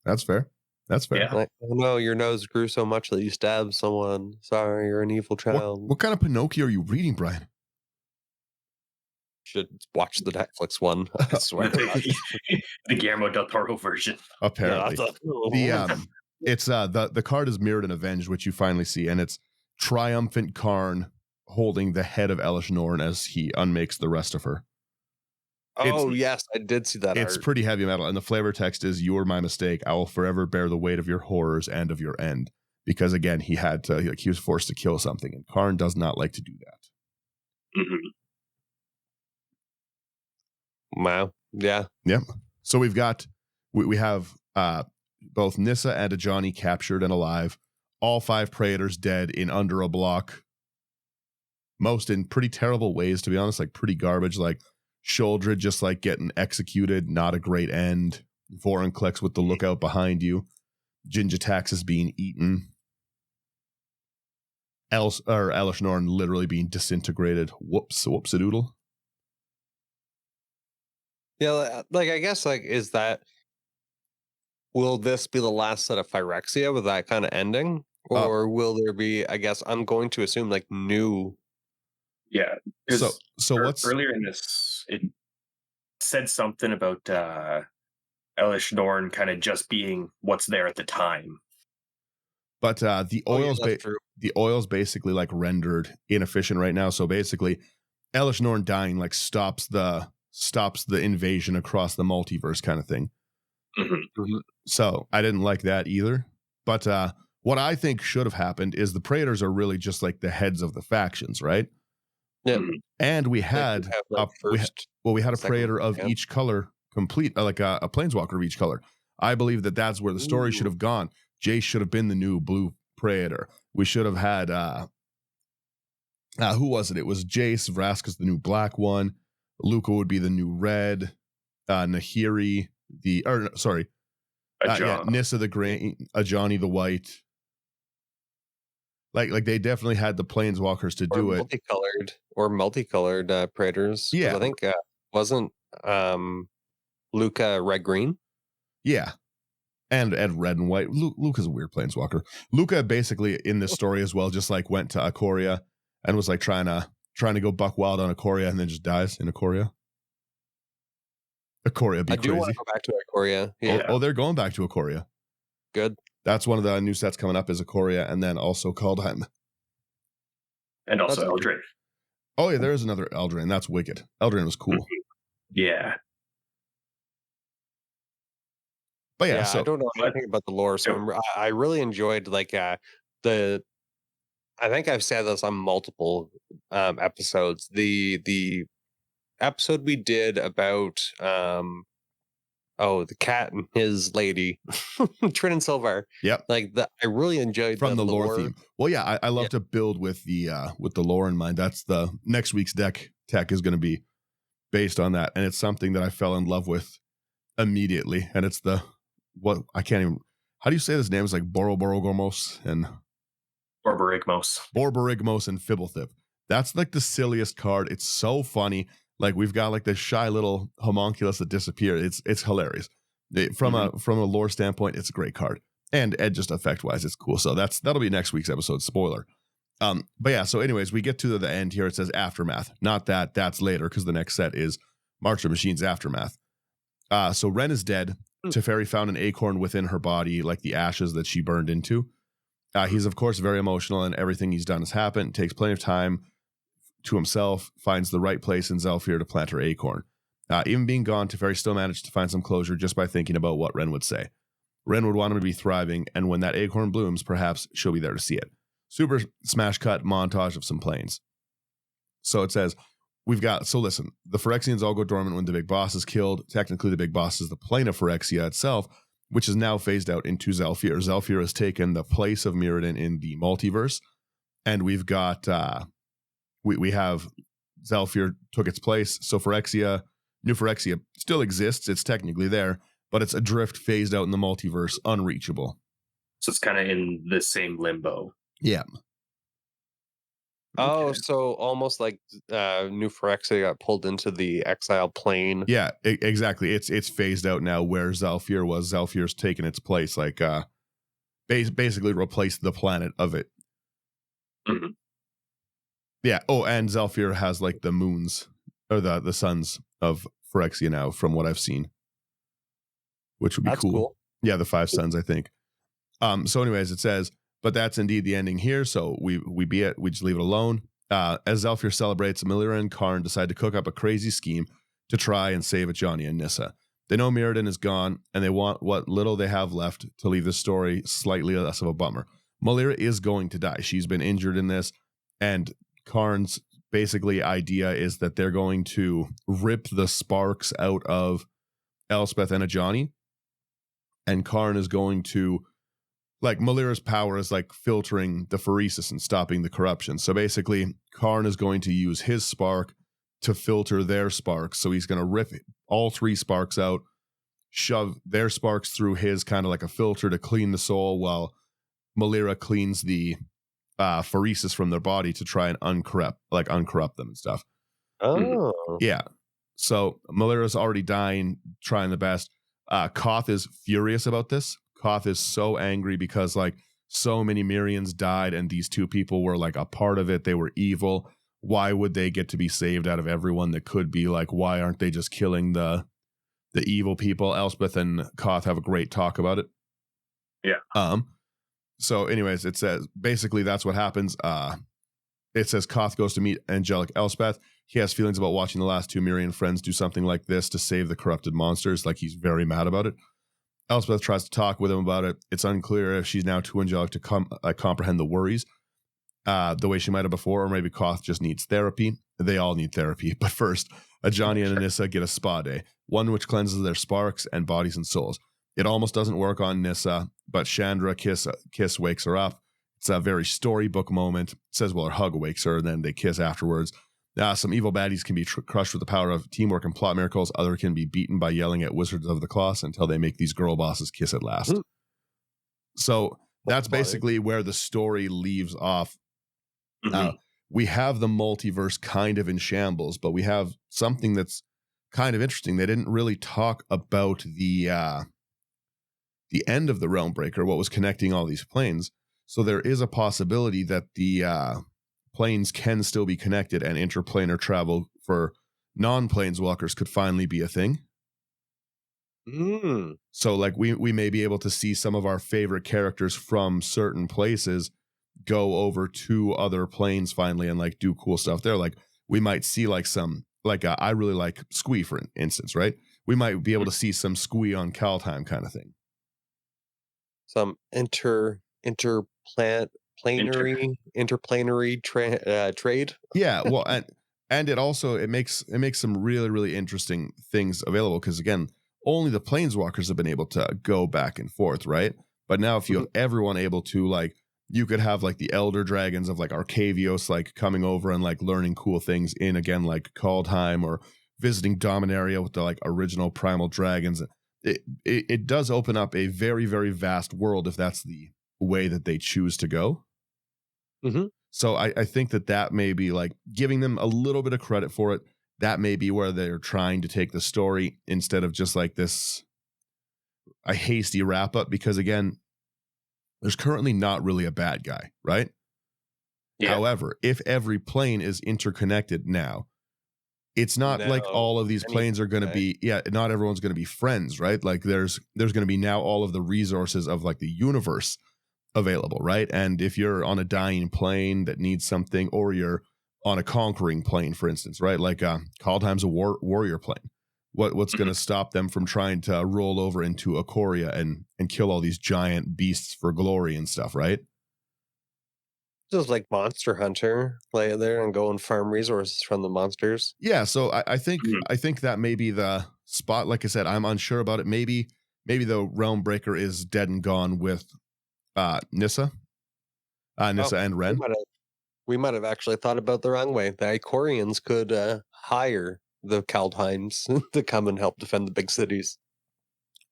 That's fair. Yeah. Like, oh no, your nose grew so much that you stabbed someone. Sorry, you're an evil child. What kind of Pinocchio are you reading, Brian? Should watch the Netflix one. I swear. The Guillermo del Toro version. Apparently. It's the card is Mirrored and Avenged, which you finally see, and it's triumphant Karn holding the head of Elesh Norn as he unmakes the rest of her. Oh, yes, I did see that. It's pretty heavy metal, and the flavor text is, "You were my mistake. I will forever bear the weight of your horrors and of your end." Because again, he was forced to kill something, and Karn does not like to do that. Wow. Yeah. Yep. So we have both Nissa and Ajani captured and alive. All 5 Praetors dead in under a block. Most in pretty terrible ways, to be honest, like pretty garbage. Like Sholdred just like getting executed, not a great end. Vorinclex with the lookout behind you. Ginjataxis being eaten. Elesh Norn literally being disintegrated. Whoops-a-doodle. Yeah, like I guess like will this be the last set of Phyrexia with that kind of ending? Or will there be, I guess I'm going to assume, like new. Yeah. So what's earlier in this, it said something about Elesh Norn kind of just being what's there at the time. But the oil's basically like rendered inefficient right now. So basically, Elesh Norn dying like stops the invasion across the multiverse kind of thing. So I didn't like that either. But what I think should have happened is the Praetors are really just like the heads of the factions, right? Yeah. And we had a Praetor of each color complete, like a planeswalker of each color. I believe that that's where the story should have gone. Jace should have been the new blue Praetor. We should have had, who was it? It was Jace. Vraska's the new black one. Luca would be the new red. Nahiri, Nissa the green. Ajani the white. Like they definitely had the planeswalkers to do it. Multicolored Praetors. Yeah. I think wasn't Luca red green? Yeah. And red and white. Luca's a weird planeswalker. Luca basically in this story as well just like went to Ikoria and was like trying to go buck wild on Ikoria and then just dies in Ikoria. Ikoria be I do crazy. want to go back to Ikoria. Yeah. Oh, they're going back to Ikoria. Good. That's one of the new sets coming up is Ikoria and then also Kaldheim. And also Eldraine. Oh yeah, there is another Eldraine. That's wicked. Eldraine was cool. Yeah. But yeah, so I don't know anything about the lore, so I really enjoyed like I think I've said this on multiple episodes. The episode we did about the cat and his lady, Trin and Silvar. Yep. Like I really enjoyed from the lore theme. Well, yeah, I love to build with the lore in mind. That's the next week's deck tech is going to be based on that, and it's something that I fell in love with immediately. And it's I can't even. How do you say this name? It's like Borborygmos and Borborygmos and Fibblethip. That's like the silliest card. It's so funny. Like we've got like this shy little homunculus that disappeared. It's hilarious. From a lore standpoint, it's a great card. And just effect wise, it's cool. So that'll be next week's episode. Spoiler. But yeah. So anyways, we get to the end here. It says Aftermath. Not that's later because the next set is March of Machines Aftermath. So Ren is dead. Teferi found an acorn within her body, like the ashes that she burned into. He's of course very emotional, and everything he's done has happened. Takes plenty of time to himself, finds the right place in Zhalfir to plant her acorn. Even being gone, Teferi still managed to find some closure just by thinking about what Ren would say. Ren would want him to be thriving, and when that acorn blooms, perhaps she'll be there to see it. Super smash cut montage of some planes. So it says, listen, the Phyrexians all go dormant when the big boss is killed. Technically, the big boss is the plane of Phyrexia itself, which is now phased out into Zhalfir. Zhalfir has taken the place of Mirrodin in the multiverse, and we've got... We have Zhalfir took its place, so New Phyrexia still exists. It's technically there, but it's adrift, phased out in the multiverse, unreachable. So it's kind of in the same limbo. Yeah. Oh, Okay. so almost like New Phyrexia got pulled into the exile plane. Yeah, exactly. It's phased out now where Zhalfir was. Zhalfir's taken its place, like basically replaced the planet of it. Mm-hmm. Yeah. Oh, and Zhalfir has like the moons or the suns of Phyrexia now, from what I've seen, which would be cool. Yeah, the 5 suns, I think. So, anyways, it says, but that's indeed the ending here. So we just leave it alone. As Zhalfir celebrates, Melira and Karn decide to cook up a crazy scheme to try and save Ajani and Nissa. They know Mirrodin is gone, and they want what little they have left to leave the story slightly less of a bummer. Melira is going to die. She's been injured in this, and Karn's basically idea is that they're going to rip the sparks out of Elspeth and Ajani, and Karn is going to, like, Melira's power is like filtering the pheresis and stopping the corruption. So basically, Karn is going to use his spark to filter their sparks. So he's going to rip all 3 sparks out, shove their sparks through his kind of like a filter to clean the soul, while Melira cleans the pheresis from their body to try and uncorrupt them and stuff. Oh. Yeah. So Melira's already dying, trying the best. Koth is furious about this. Koth is so angry because like so many Mirians died and these 2 people were like a part of it. They were evil. Why would they get to be saved out of everyone that could be? Like, why aren't they just killing the evil people? Elspeth and Koth have a great talk about it. Yeah. So anyways, it says basically that's what happens. It says Koth goes to meet angelic Elspeth. He has feelings about watching the last 2 Mirian friends do something like this to save the corrupted monsters. Like, he's very mad about it. Elspeth tries to talk with him about it. It's unclear if she's now too angelic to comprehend the worries the way she might have before, or maybe Koth just needs therapy. They all need therapy. But first, A Johnny and Nissa get a spa day, one which cleanses their sparks and bodies and souls. It almost doesn't work on Nissa, but Chandra kiss wakes her up. It's a very storybook moment. It says, well, her hug wakes her, and then they kiss afterwards. Some evil baddies can be crushed with the power of teamwork and plot miracles. Other can be beaten by yelling at Wizards of the Coast until they make these girl bosses kiss at last. Mm. So that's basically where the story leaves off. Mm-hmm. We have the multiverse kind of in shambles, but we have something that's kind of interesting. They didn't really talk about the end of the Realm Breaker, what was connecting all these planes. So there is a possibility that the planes can still be connected, and interplanar travel for non-planeswalkers could finally be a thing. Mm. So like we may be able to see some of our favorite characters from certain places go over to other planes finally and like do cool stuff there. Like we might see like some, like I really like Squee, for instance, right? We might be able to see some Squee on Kaldheim kind of thing. Some interplanary trade. Yeah, well, and it makes some really, really interesting things available, because again, only the planeswalkers have been able to go back and forth, right? But now if you have everyone able to, like, you could have like the elder dragons of like Arcavios like coming over and like learning cool things in, again, like Kaldheim, or visiting Dominaria with the like original primal dragons. It does open up a very, very vast world if that's the way that they choose to go. Mm-hmm. So I think that may be like giving them a little bit of credit for it. That may be where they're trying to take the story instead of just like this a hasty wrap up, because again, there's currently not really a bad guy, right? Yeah. However, if every plane is interconnected now, it's not like all of these planes are going to be, not everyone's going to be friends, right? Like there's going to be now all of the resources of like the universe available, right? And if you're on a dying plane that needs something, or you're on a conquering plane, for instance, right? Like Kaldheim's a warrior plane. What's going to stop them from trying to roll over into Ikoria and kill all these giant beasts for glory and stuff, right? Just like Monster Hunter, lay there and go and farm resources from the monsters. Yeah, so I think that may be the spot. Like I said, I'm unsure about it. Maybe the Realm Breaker is dead and gone with Nissa and Ren. We might have actually thought about the wrong way. The Ikorians could hire the Kaldheims to come and help defend the big cities.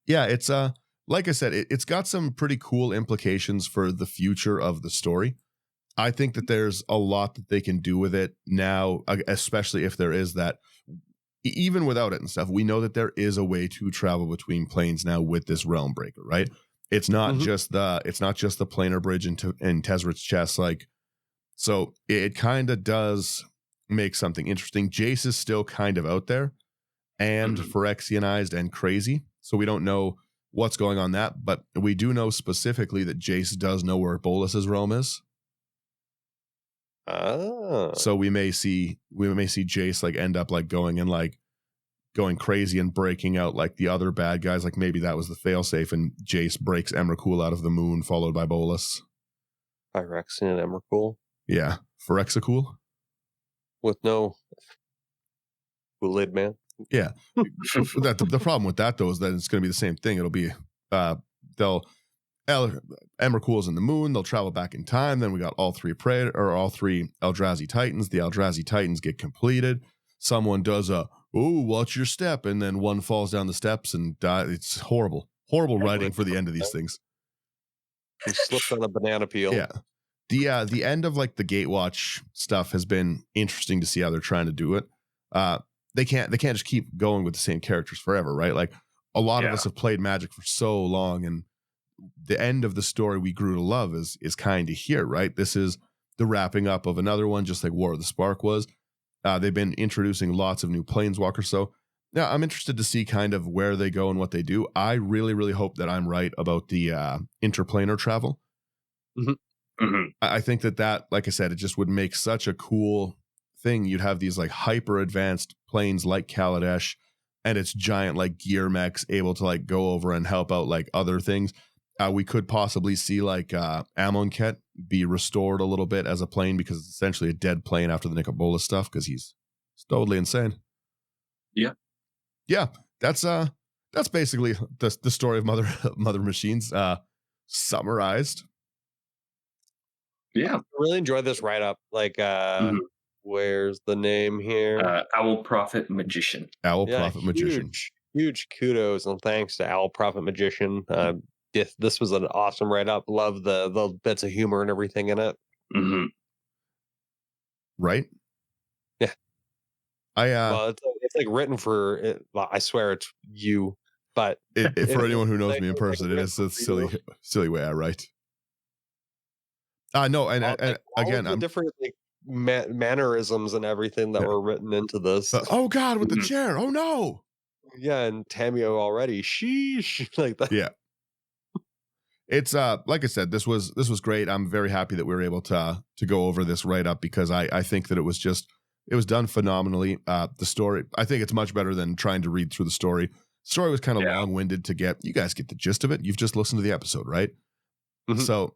Yeah, it's like I said, it's got some pretty cool implications for the future of the story. I think that there's a lot that they can do with it now, especially if there is that. Even without it and stuff, we know that there is a way to travel between planes now with this Realm Breaker, right? It's not just the planar bridge in Tezrit's chest, like. So it kind of does make something interesting. Jace is still kind of out there and Phyrexianized and crazy. So we don't know what's going on that, but we do know specifically that Jace does know where Bolas's realm is. Oh. So we may see Jace like end up like going crazy and breaking out like the other bad guys. Like maybe that was the failsafe, and Jace breaks Emrakul out of the moon, followed by Bolas. Phyrexian and Emrakul. Yeah, Phyrexicool. With no Kool-Aid man. Yeah. The problem with that, though, is that it's going to be the same thing. It'll be, Emrakul's in the moon. They'll travel back in time. Then we got all three Eldrazi Titans. The Eldrazi Titans get completed. Someone does watch your step, and then one falls down the steps and dies. It's horrible. Horrible writing for the end of these things. He slipped on a banana peel. Yeah. The end of like the Gatewatch stuff has been interesting to see how they're trying to do it. They can't just keep going with the same characters forever, right? Like a lot of us have played Magic for so long, and the end of the story we grew to love is kind of here, right? This is the wrapping up of another one, just like War of the Spark was. They've been introducing lots of new planeswalkers, so yeah, I'm interested to see kind of where they go and what they do. I really, really hope that I'm right about the interplanar travel. I think that, like I said, it just would make such a cool thing. You'd have these like hyper advanced planes like Kaladesh, and it's giant like gear mechs able to like go over and help out like other things. We could possibly see like Amonkhet be restored a little bit as a plane, because it's essentially a dead plane after the Nick Bolas stuff, because he's totally insane. Yeah, that's basically the story of Mother Machines summarized. Yeah. I really enjoyed this write up. Like, where's the name here? Owl Prophet Magician. Owl Yeah, Prophet Magician. huge kudos and thanks to Owl Prophet Magician. This was an awesome write up. Love the bits of humor and everything in it. Mm-hmm. Right? Yeah. Well, It's like written for it. Well, I swear it's you, but for anyone who knows me in person, it is a silly way I write. No, and again, the different like mannerisms and everything that were written into this. Oh God, with the chair! Oh no! Yeah, and Tamio already. Sheesh, like that. Yeah, it's like I said, this was great. I'm very happy that we were able to go over this write up because I think that it was done phenomenally. The story, I think it's much better than trying to read through the story. The story was kind of long winded to get. You guys get the gist of it. You've just listened to the episode, right? Mm-hmm. So,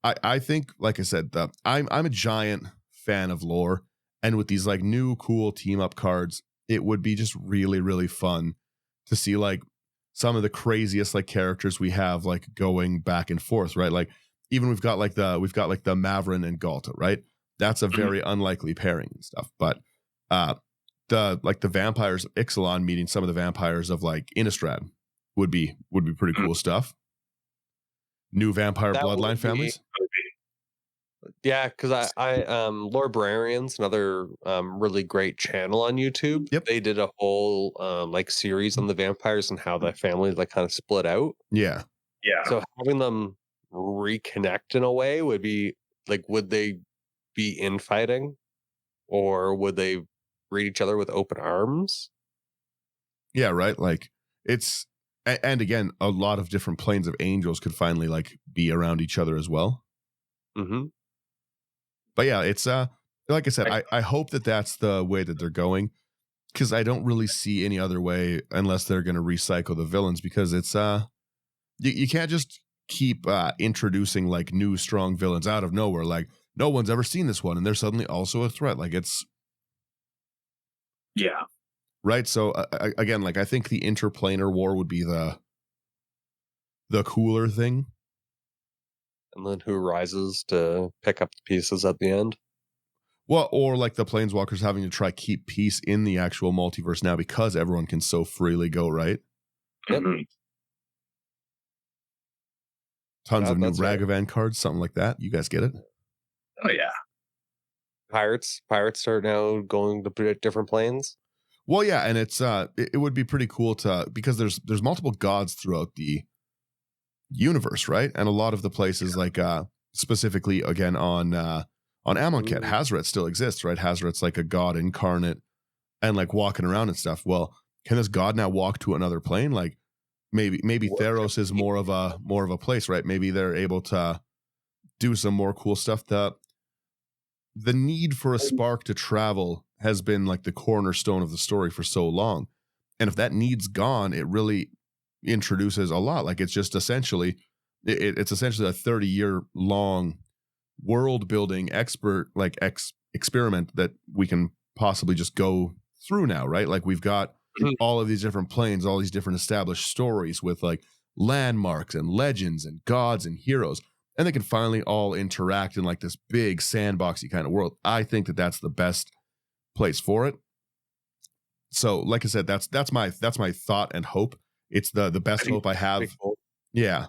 I think, like I said, I'm a giant fan of lore, and with these like new cool team up cards, it would be just really, really fun to see like some of the craziest like characters we have like going back and forth, right? Like even we've got like the Mavrin and Galta, right? That's a very unlikely pairing and stuff. But the vampires of Ixalan meeting some of the vampires of like Innistrad would be pretty cool stuff. New vampire bloodline families. Yeah, because I Lord Brarian's another really great channel on YouTube. Yep. They did a whole like series on the vampires and how the families like kind of split out. Yeah. So having them reconnect in a way would be like, would they be infighting, or would they greet each other with open arms? Yeah, right. Like it's and again, a lot of different planes of angels could finally like be around each other as well. Mm-hmm. But yeah, it's like I said, I hope that that's the way that they're going, because I don't really see any other way unless they're going to recycle the villains, because it's you can't just keep introducing like new strong villains out of nowhere. Like no one's ever seen this one, and they're suddenly also a threat. Like it's right. So again, like I think the interplanar war would be the cooler thing. And then who rises to pick up the pieces at the end? Well, or like the Planeswalkers having to try keep peace in the actual multiverse now because everyone can so freely go, right? Yep. Tons of new Ragavan cards, something like that. You guys get it? Oh yeah. Pirates are now going to different planes. Well, yeah, and it's it would be pretty cool to, because there's multiple gods throughout the universe, right? And a lot of the places, like specifically again on Amonkhet, Hazoret still exists, right? Hazoret's like a god incarnate and like walking around and stuff. Well, can this god now walk to another plane? Like maybe Theros is more of a place, right? Maybe they're able to do some more cool stuff. The need for a spark to travel has been like the cornerstone of the story for so long. And if that need's gone, it really introduces a lot. Like it's just essentially it's essentially a 30-year long world building experiment that we can possibly just go through now, right? Like we've got all of these different planes, all these different established stories with like landmarks and legends and gods and heroes, and they can finally all interact in like this big sandboxy kind of world. I think that that's the best place for it. So like I said, that's my thought and hope. It's the best hope I have. Yeah.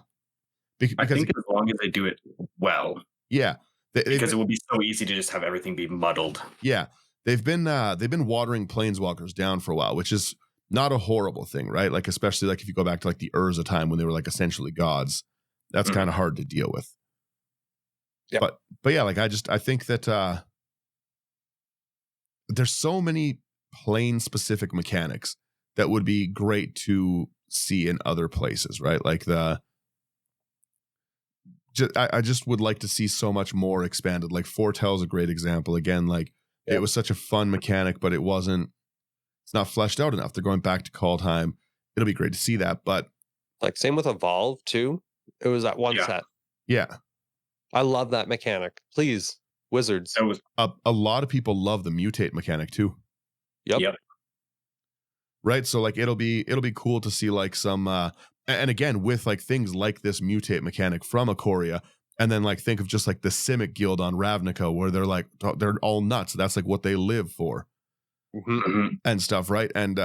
Because I think as long as they do it well. Yeah. Because it will be so easy to just have everything be muddled. Yeah. They've been watering planeswalkers down for a while, which is not a horrible thing, right? Like especially like if you go back to like the Urza time when they were like essentially gods, that's kind of hard to deal with. Yeah. But yeah, like I think that there's so many plane specific mechanics that would be great to see in other places, right? Like I just would like to see so much more expanded. Like Foretell is a great example. Again, like it was such a fun mechanic, but it's not fleshed out enough. They're going back to Kaldheim. It'll be great to see that. But like same with Evolve too. It was that one set. Yeah. I love that mechanic. Please, Wizards. A lot of people love the mutate mechanic too. Yep. right? So like it'll be cool to see like some and again with like things like this mutate mechanic from Ikoria, and then like think of just like the Simic Guild on Ravnica where they're like they're all nuts. That's like what they live for and stuff, right? And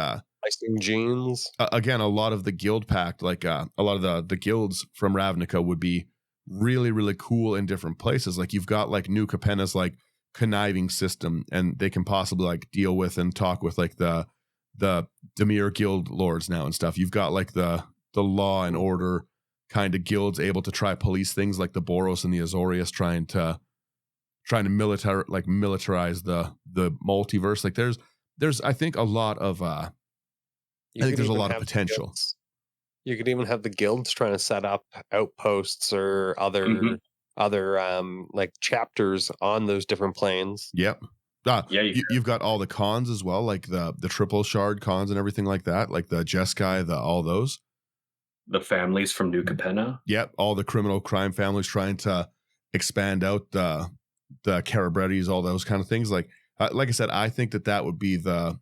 Icing genes. again, a lot of the guild pact, like a lot of the guilds from Ravnica would be really, really cool in different places. Like you've got like New Capenna's like conniving system, and they can possibly like deal with and talk with like the Demir guild lords now and stuff. You've got like the law and order kind of guilds able to try police things like the Boros and the Azorius trying to militarize the multiverse. Like there's I think a lot of I think there's a lot of potential. You could even have the guilds trying to set up outposts or other like chapters on those different planes. Yep. You've got all the cons as well, like the triple shard cons and everything like that, like the Jeskai, all those. The families from New Capenna. Yep, all the criminal crime families trying to expand out the Carabrettis, all those kind of things. Like I said, I think that would be the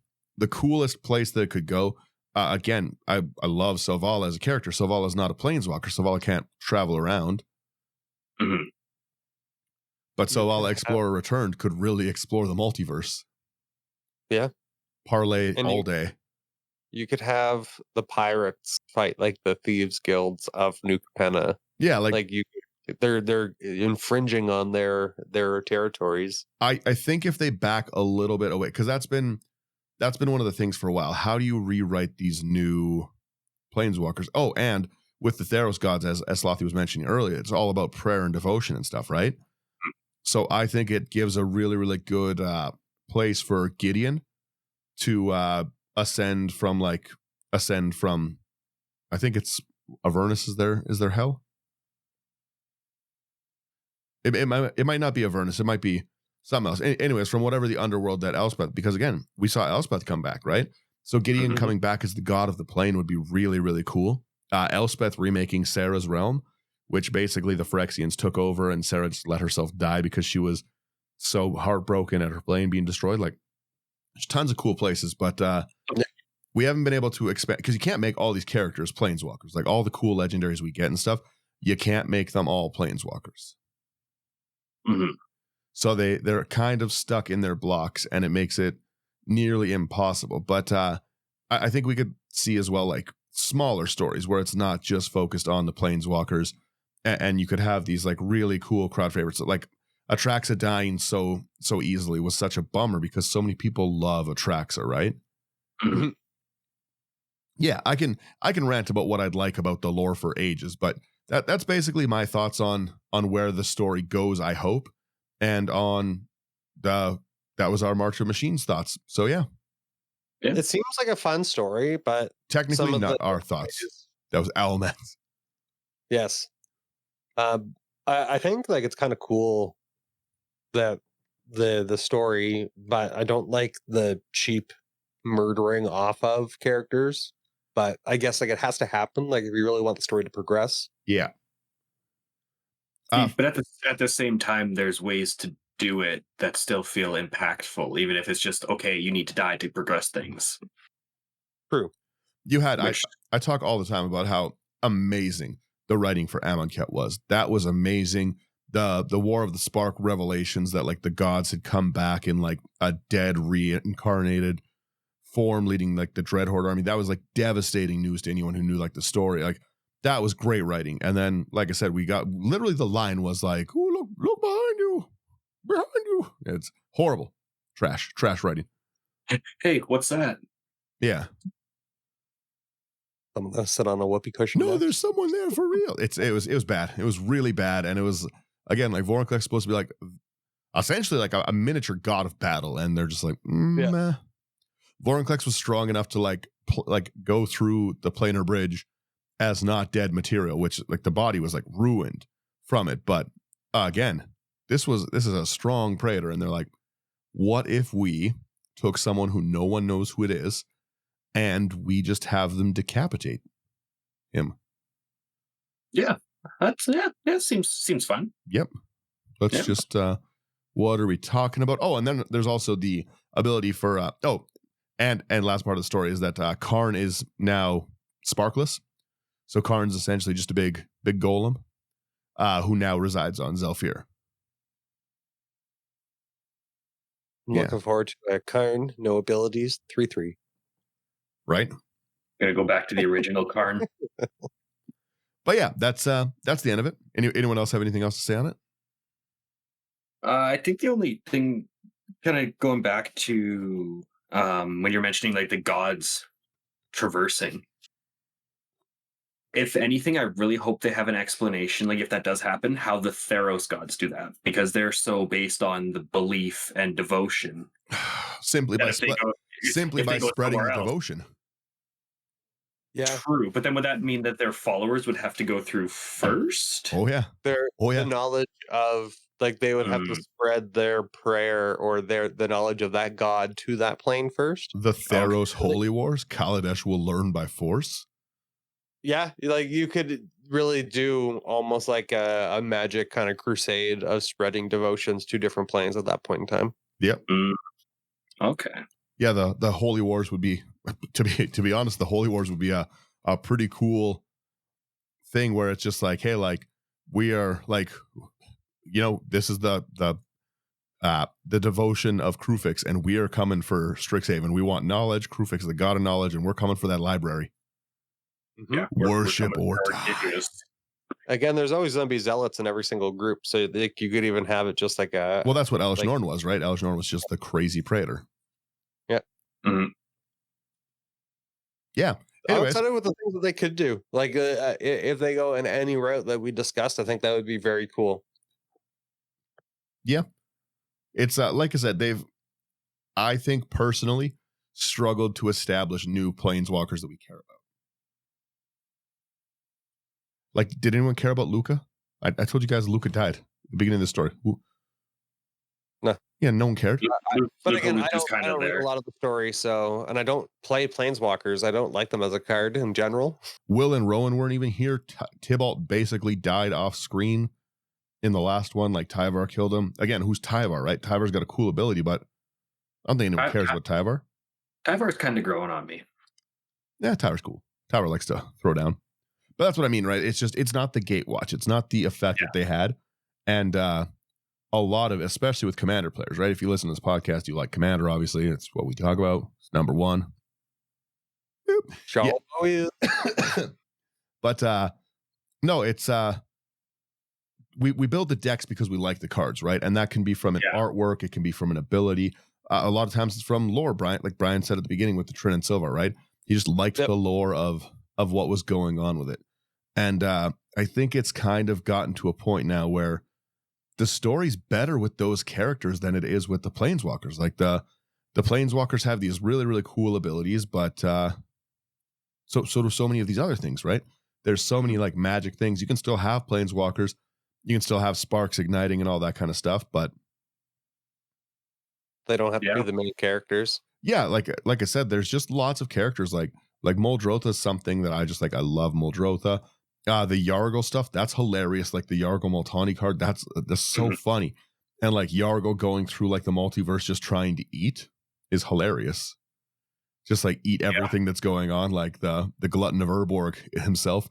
coolest place that it could go. Again, I love Selvala as a character. Selvala is not a planeswalker. Selvala can't travel around. Mm-hmm. But Selvala Explorer Returned could really explore the multiverse. Yeah. Parlay all day. You could have the pirates fight like the thieves guilds of New Capenna. Yeah, like they're infringing on their territories. I think if they back a little bit away, because that's been one of the things for a while. How do you rewrite these new planeswalkers? Oh, and with the Theros gods, as Slothy was mentioning earlier, it's all about prayer and devotion and stuff, right? So I think it gives a really, really good place for Gideon to ascend from. I think it's Avernus. Is there hell? It might not be Avernus. It might be something else. Anyways, from whatever the underworld that Elspeth, because again, we saw Elspeth come back, right? So Gideon coming back as the god of the plane would be really, really cool. Elspeth remaking Sarah's realm, which basically the Phyrexians took over and Sarah just let herself die because she was so heartbroken at her plane being destroyed. Like, there's tons of cool places, but we haven't been able to expand because you can't make all these characters planeswalkers. Like all the cool legendaries we get and stuff, you can't make them all planeswalkers. Mm-hmm. So they're kind of stuck in their blocks, and it makes it nearly impossible. But I think we could see as well like smaller stories where it's not just focused on the planeswalkers, and you could have these like really cool crowd favorites. Like Atraxa dying so easily was such a bummer because so many people love Atraxa, right? Mm-hmm. Yeah, I can rant about what I'd like about the lore for ages, but that's basically my thoughts on where the story goes, I hope. And on that was our March of Machines thoughts. So yeah. It seems like a fun story, but technically not our thoughts. That was Alman's. Yes. I think like it's kind of cool that the story, but I don't like the cheap murdering off of characters. But I guess like it has to happen. Like if you really want the story to progress. Yeah. But at the same time, there's ways to do it that still feel impactful, even if it's just, okay, you need to die to progress things. True. You had, I talk all the time about how amazing the writing for Amonkhet was. That was amazing. The War of the Spark revelations that like the gods had come back in like a dead reincarnated form leading like the Dreadhorde army. That was like devastating news to anyone who knew like the story. Like that was great writing. And then, like I said, we got literally the line was like, "Oh, look behind you. It's horrible. Trash writing. Hey, what's that? Yeah. Someone gonna sit on a whoopee cushion. No, there's someone there for real. It was bad. It was really bad. And it was, again, like Vorinclex supposed to be like essentially like a miniature god of battle. And they're just like, meh. Vorinclex was strong enough to like go through the planar bridge as not dead material, which like the body was like ruined from it. But again, this is a strong praetor, and they're like, what if we took someone who no one knows who it is, and we just have them decapitate him? Yeah, seems fun. Yep. Let's just what are we talking about? Oh, and then there's also the ability for And last part of the story is that Karn is now sparkless. So Karn's essentially just a big golem who now resides on Zelfir. I'm looking forward to a Karn, no abilities, 3/3. Right? Gonna go back to the original Karn. But yeah, that's the end of it. Anyone else have anything else to say on it? I think the only thing, kind of going back to when you're mentioning like the gods traversing, if anything, I really hope they have an explanation, like if that does happen, how the Theros gods do that, because they're so based on the belief and devotion. simply by spreading the devotion. Yeah, true. But then would that mean that their followers would have to go through first? Oh yeah. The knowledge of, like, they would have to spread their prayer or the knowledge of that god to that plane first. The Theros Holy Wars, Kaladesh will learn by force. Yeah, like you could really do almost like a magic kind of crusade of spreading devotions to different planes at that point in time. Yep. Okay. Yeah, the Holy Wars would be, to be honest, the Holy Wars would be a pretty cool thing where it's just like, hey, like we are like, you know, this is the devotion of Krufix, and we are coming for Strixhaven. We want knowledge. Krufix is the god of knowledge, and we're coming for that library. Yeah, worship or die. Again, there's always zombie zealots in every single group, so like, you could even have it just like a. Well, that's what Elish Norn was, right? Elish Norn was just the crazy praetor. Yeah. Mm-hmm. Yeah. I'm excited with the things that they could do. Like if they go in any route that we discussed, I think that would be very cool. Yeah. It's like I said, I think personally, struggled to establish new planeswalkers that we care about. Like, did anyone care about Luca? I told you guys Luca died at the beginning of the story. No. Yeah, no one cared. But again, I don't read a lot of the story, and I don't play planeswalkers. I don't like them as a card in general. Will and Rowan weren't even here. Tybalt basically died off screen in the last one. Like, Tyvar killed him. Again, who's Tyvar, right? Tyvar's got a cool ability, but I don't think anyone cares about Tyvar. Tyvar's kind of growing on me. Yeah, Tyvar's cool. Tyvar likes to throw down. But that's what I mean, right? It's not the Gatewatch. It's not the effect that they had. And a lot of, especially with Commander players, right? If you listen to this podcast, you like Commander, obviously. It's what we talk about. It's number one. Yeah. But no, it's we build the decks because we like the cards, right? And that can be from an artwork. It can be from an ability. A lot of times it's from lore, Brian. Like Brian said at the beginning with the Trin and Silva, right? He just liked the lore of what was going on with it. And I think it's kind of gotten to a point now where the story's better with those characters than it is with the planeswalkers. Like the planeswalkers have these really, really cool abilities, but so do so many of these other things, right? There's so many like magic things. You can still have planeswalkers. You can still have sparks igniting and all that kind of stuff, but they don't have to be the main characters. Yeah, like I said, there's just lots of characters like Muldrotha is something that I just like. I love Muldrotha. The Yargle stuff, that's hilarious. Like the Yargle Multani card, that's so funny. And like Yargle going through like the multiverse just trying to eat is hilarious. Just like eat everything that's going on, like the glutton of Urborg himself.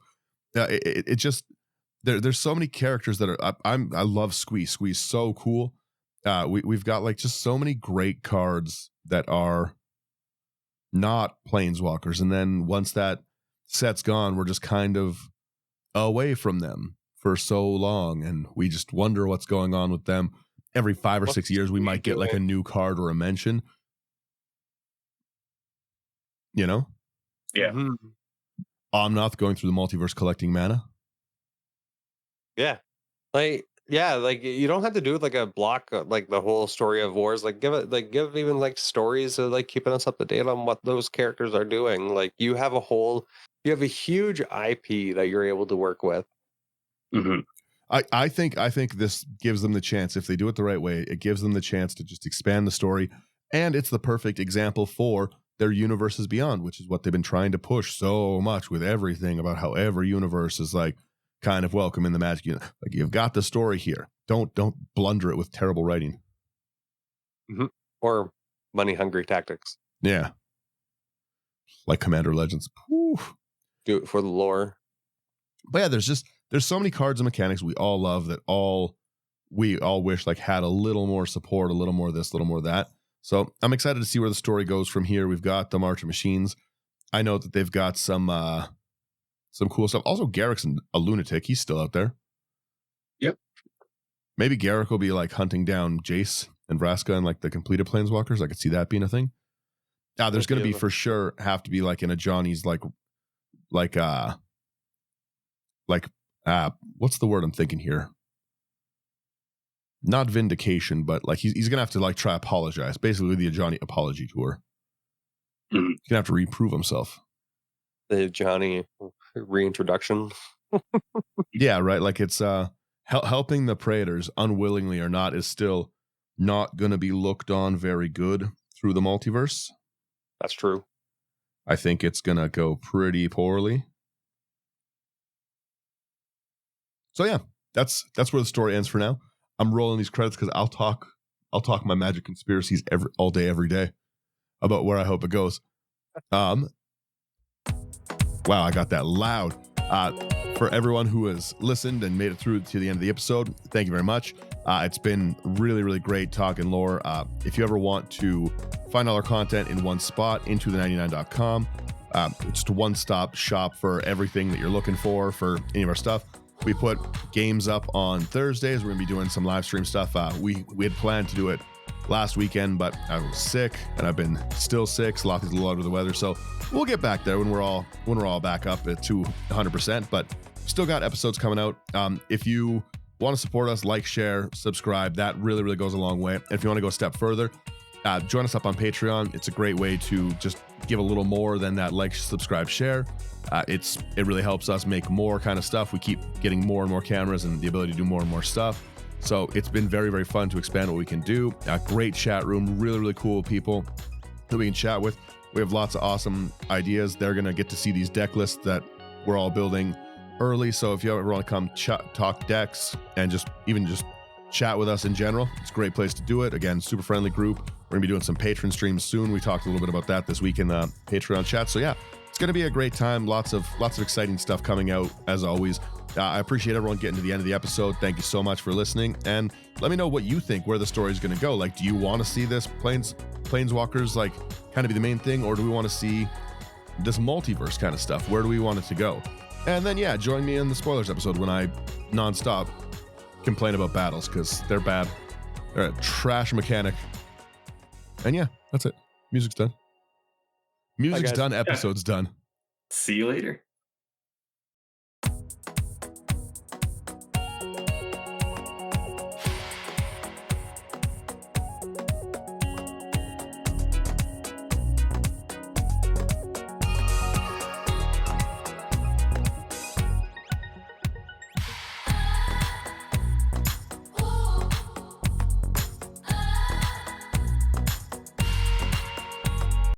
It just there's so many characters that are I love Squeeze. Squeeze so cool. We've got like just so many great cards that are not planeswalkers, and then once that set's gone, we're just kind of away from them for so long, and we just wonder what's going on with them. Every 5 or 6 years, we might get like a new card or a mention. You know? Yeah. Omnath going through the multiverse collecting mana. Yeah. Like you don't have to do like a block, like the whole story of wars. Like give even like stories of like keeping us up to date on what those characters are doing. Like you have a huge IP that you're able to work with. Mm-hmm. I think this gives them the chance, if they do it the right way, it gives them the chance to just expand the story, and it's the perfect example for their universes beyond, which is what they've been trying to push so much with everything about how every universe is like kind of welcome in the Magic. Like you've got the story here. Don't blunder it with terrible writing or money hungry tactics. Yeah. like Commander Legends. Whew. Do it for the lore. But yeah, there's so many cards and mechanics we all love that we all wish like had a little more support, a little more this, a little more that. So I'm excited to see where the story goes from here. We've got the March of Machines. I know that they've got some cool stuff. Also, Garrick's a lunatic. He's still out there. Yep. Maybe Garrick will be like hunting down Jace and Vraska and like the completed Planeswalkers. I could see that being a thing. There's going to be for sure have to be like in a Johnny's what's the word I'm thinking here? Not vindication, but like he's gonna have to like try apologize. Basically, the Johnny apology tour. He's gonna have to reprove himself. The Johnny reintroduction. Yeah, right. Like it's helping the Praetors unwillingly or not is still not gonna be looked on very good through the multiverse. That's true. I think it's gonna go pretty poorly. So yeah, that's where the story ends for now. I'm rolling these credits because I'll talk my magic conspiracies all day, every day about where I hope it goes. Wow, I got that loud. For everyone who has listened and made it through to the end of the episode, thank you very much. It's been really, really great talking lore. If you ever want to find all our content in one spot, into the99.com, just a one-stop shop for everything that you're looking for any of our stuff. We put games up on Thursdays. We're going to be doing some live stream stuff. We had planned to do it last weekend, but I was sick and I've been still sick. Slothy's a little under the weather. So we'll get back there when we're all back up to 100%, but still got episodes coming out. If you want to support us, like, share, subscribe, that really, really goes a long way. And if you want to go a step further, join us up on Patreon. It's a great way to just give a little more than that like, subscribe, share. It really helps us make more kind of stuff. We keep getting more and more cameras and the ability to do more and more stuff. So it's been very, very fun to expand what we can do. A great chat room, really, really cool people that we can chat with. We have lots of awesome ideas. They're going to get to see these deck lists that we're all building early. So if you ever want to come talk decks and just chat with us in general, it's a great place to do it. Again, super friendly group. We're going to be doing some patron streams soon. We talked a little bit about that this week in the Patreon chat. So yeah, it's going to be a great time. Lots of exciting stuff coming out as always. I appreciate everyone getting to the end of the episode. Thank you so much for listening. And let me know what you think, where the story is going to go. Like, do you want to see this Planeswalkers like kind of be the main thing? Or do we want to see this multiverse kind of stuff? Where do we want it to go? And then, yeah, join me in the spoilers episode when I nonstop complain about battles because they're bad. They're a trash mechanic. And yeah, that's it. Music's done. Music's done. Episode's done. See you later.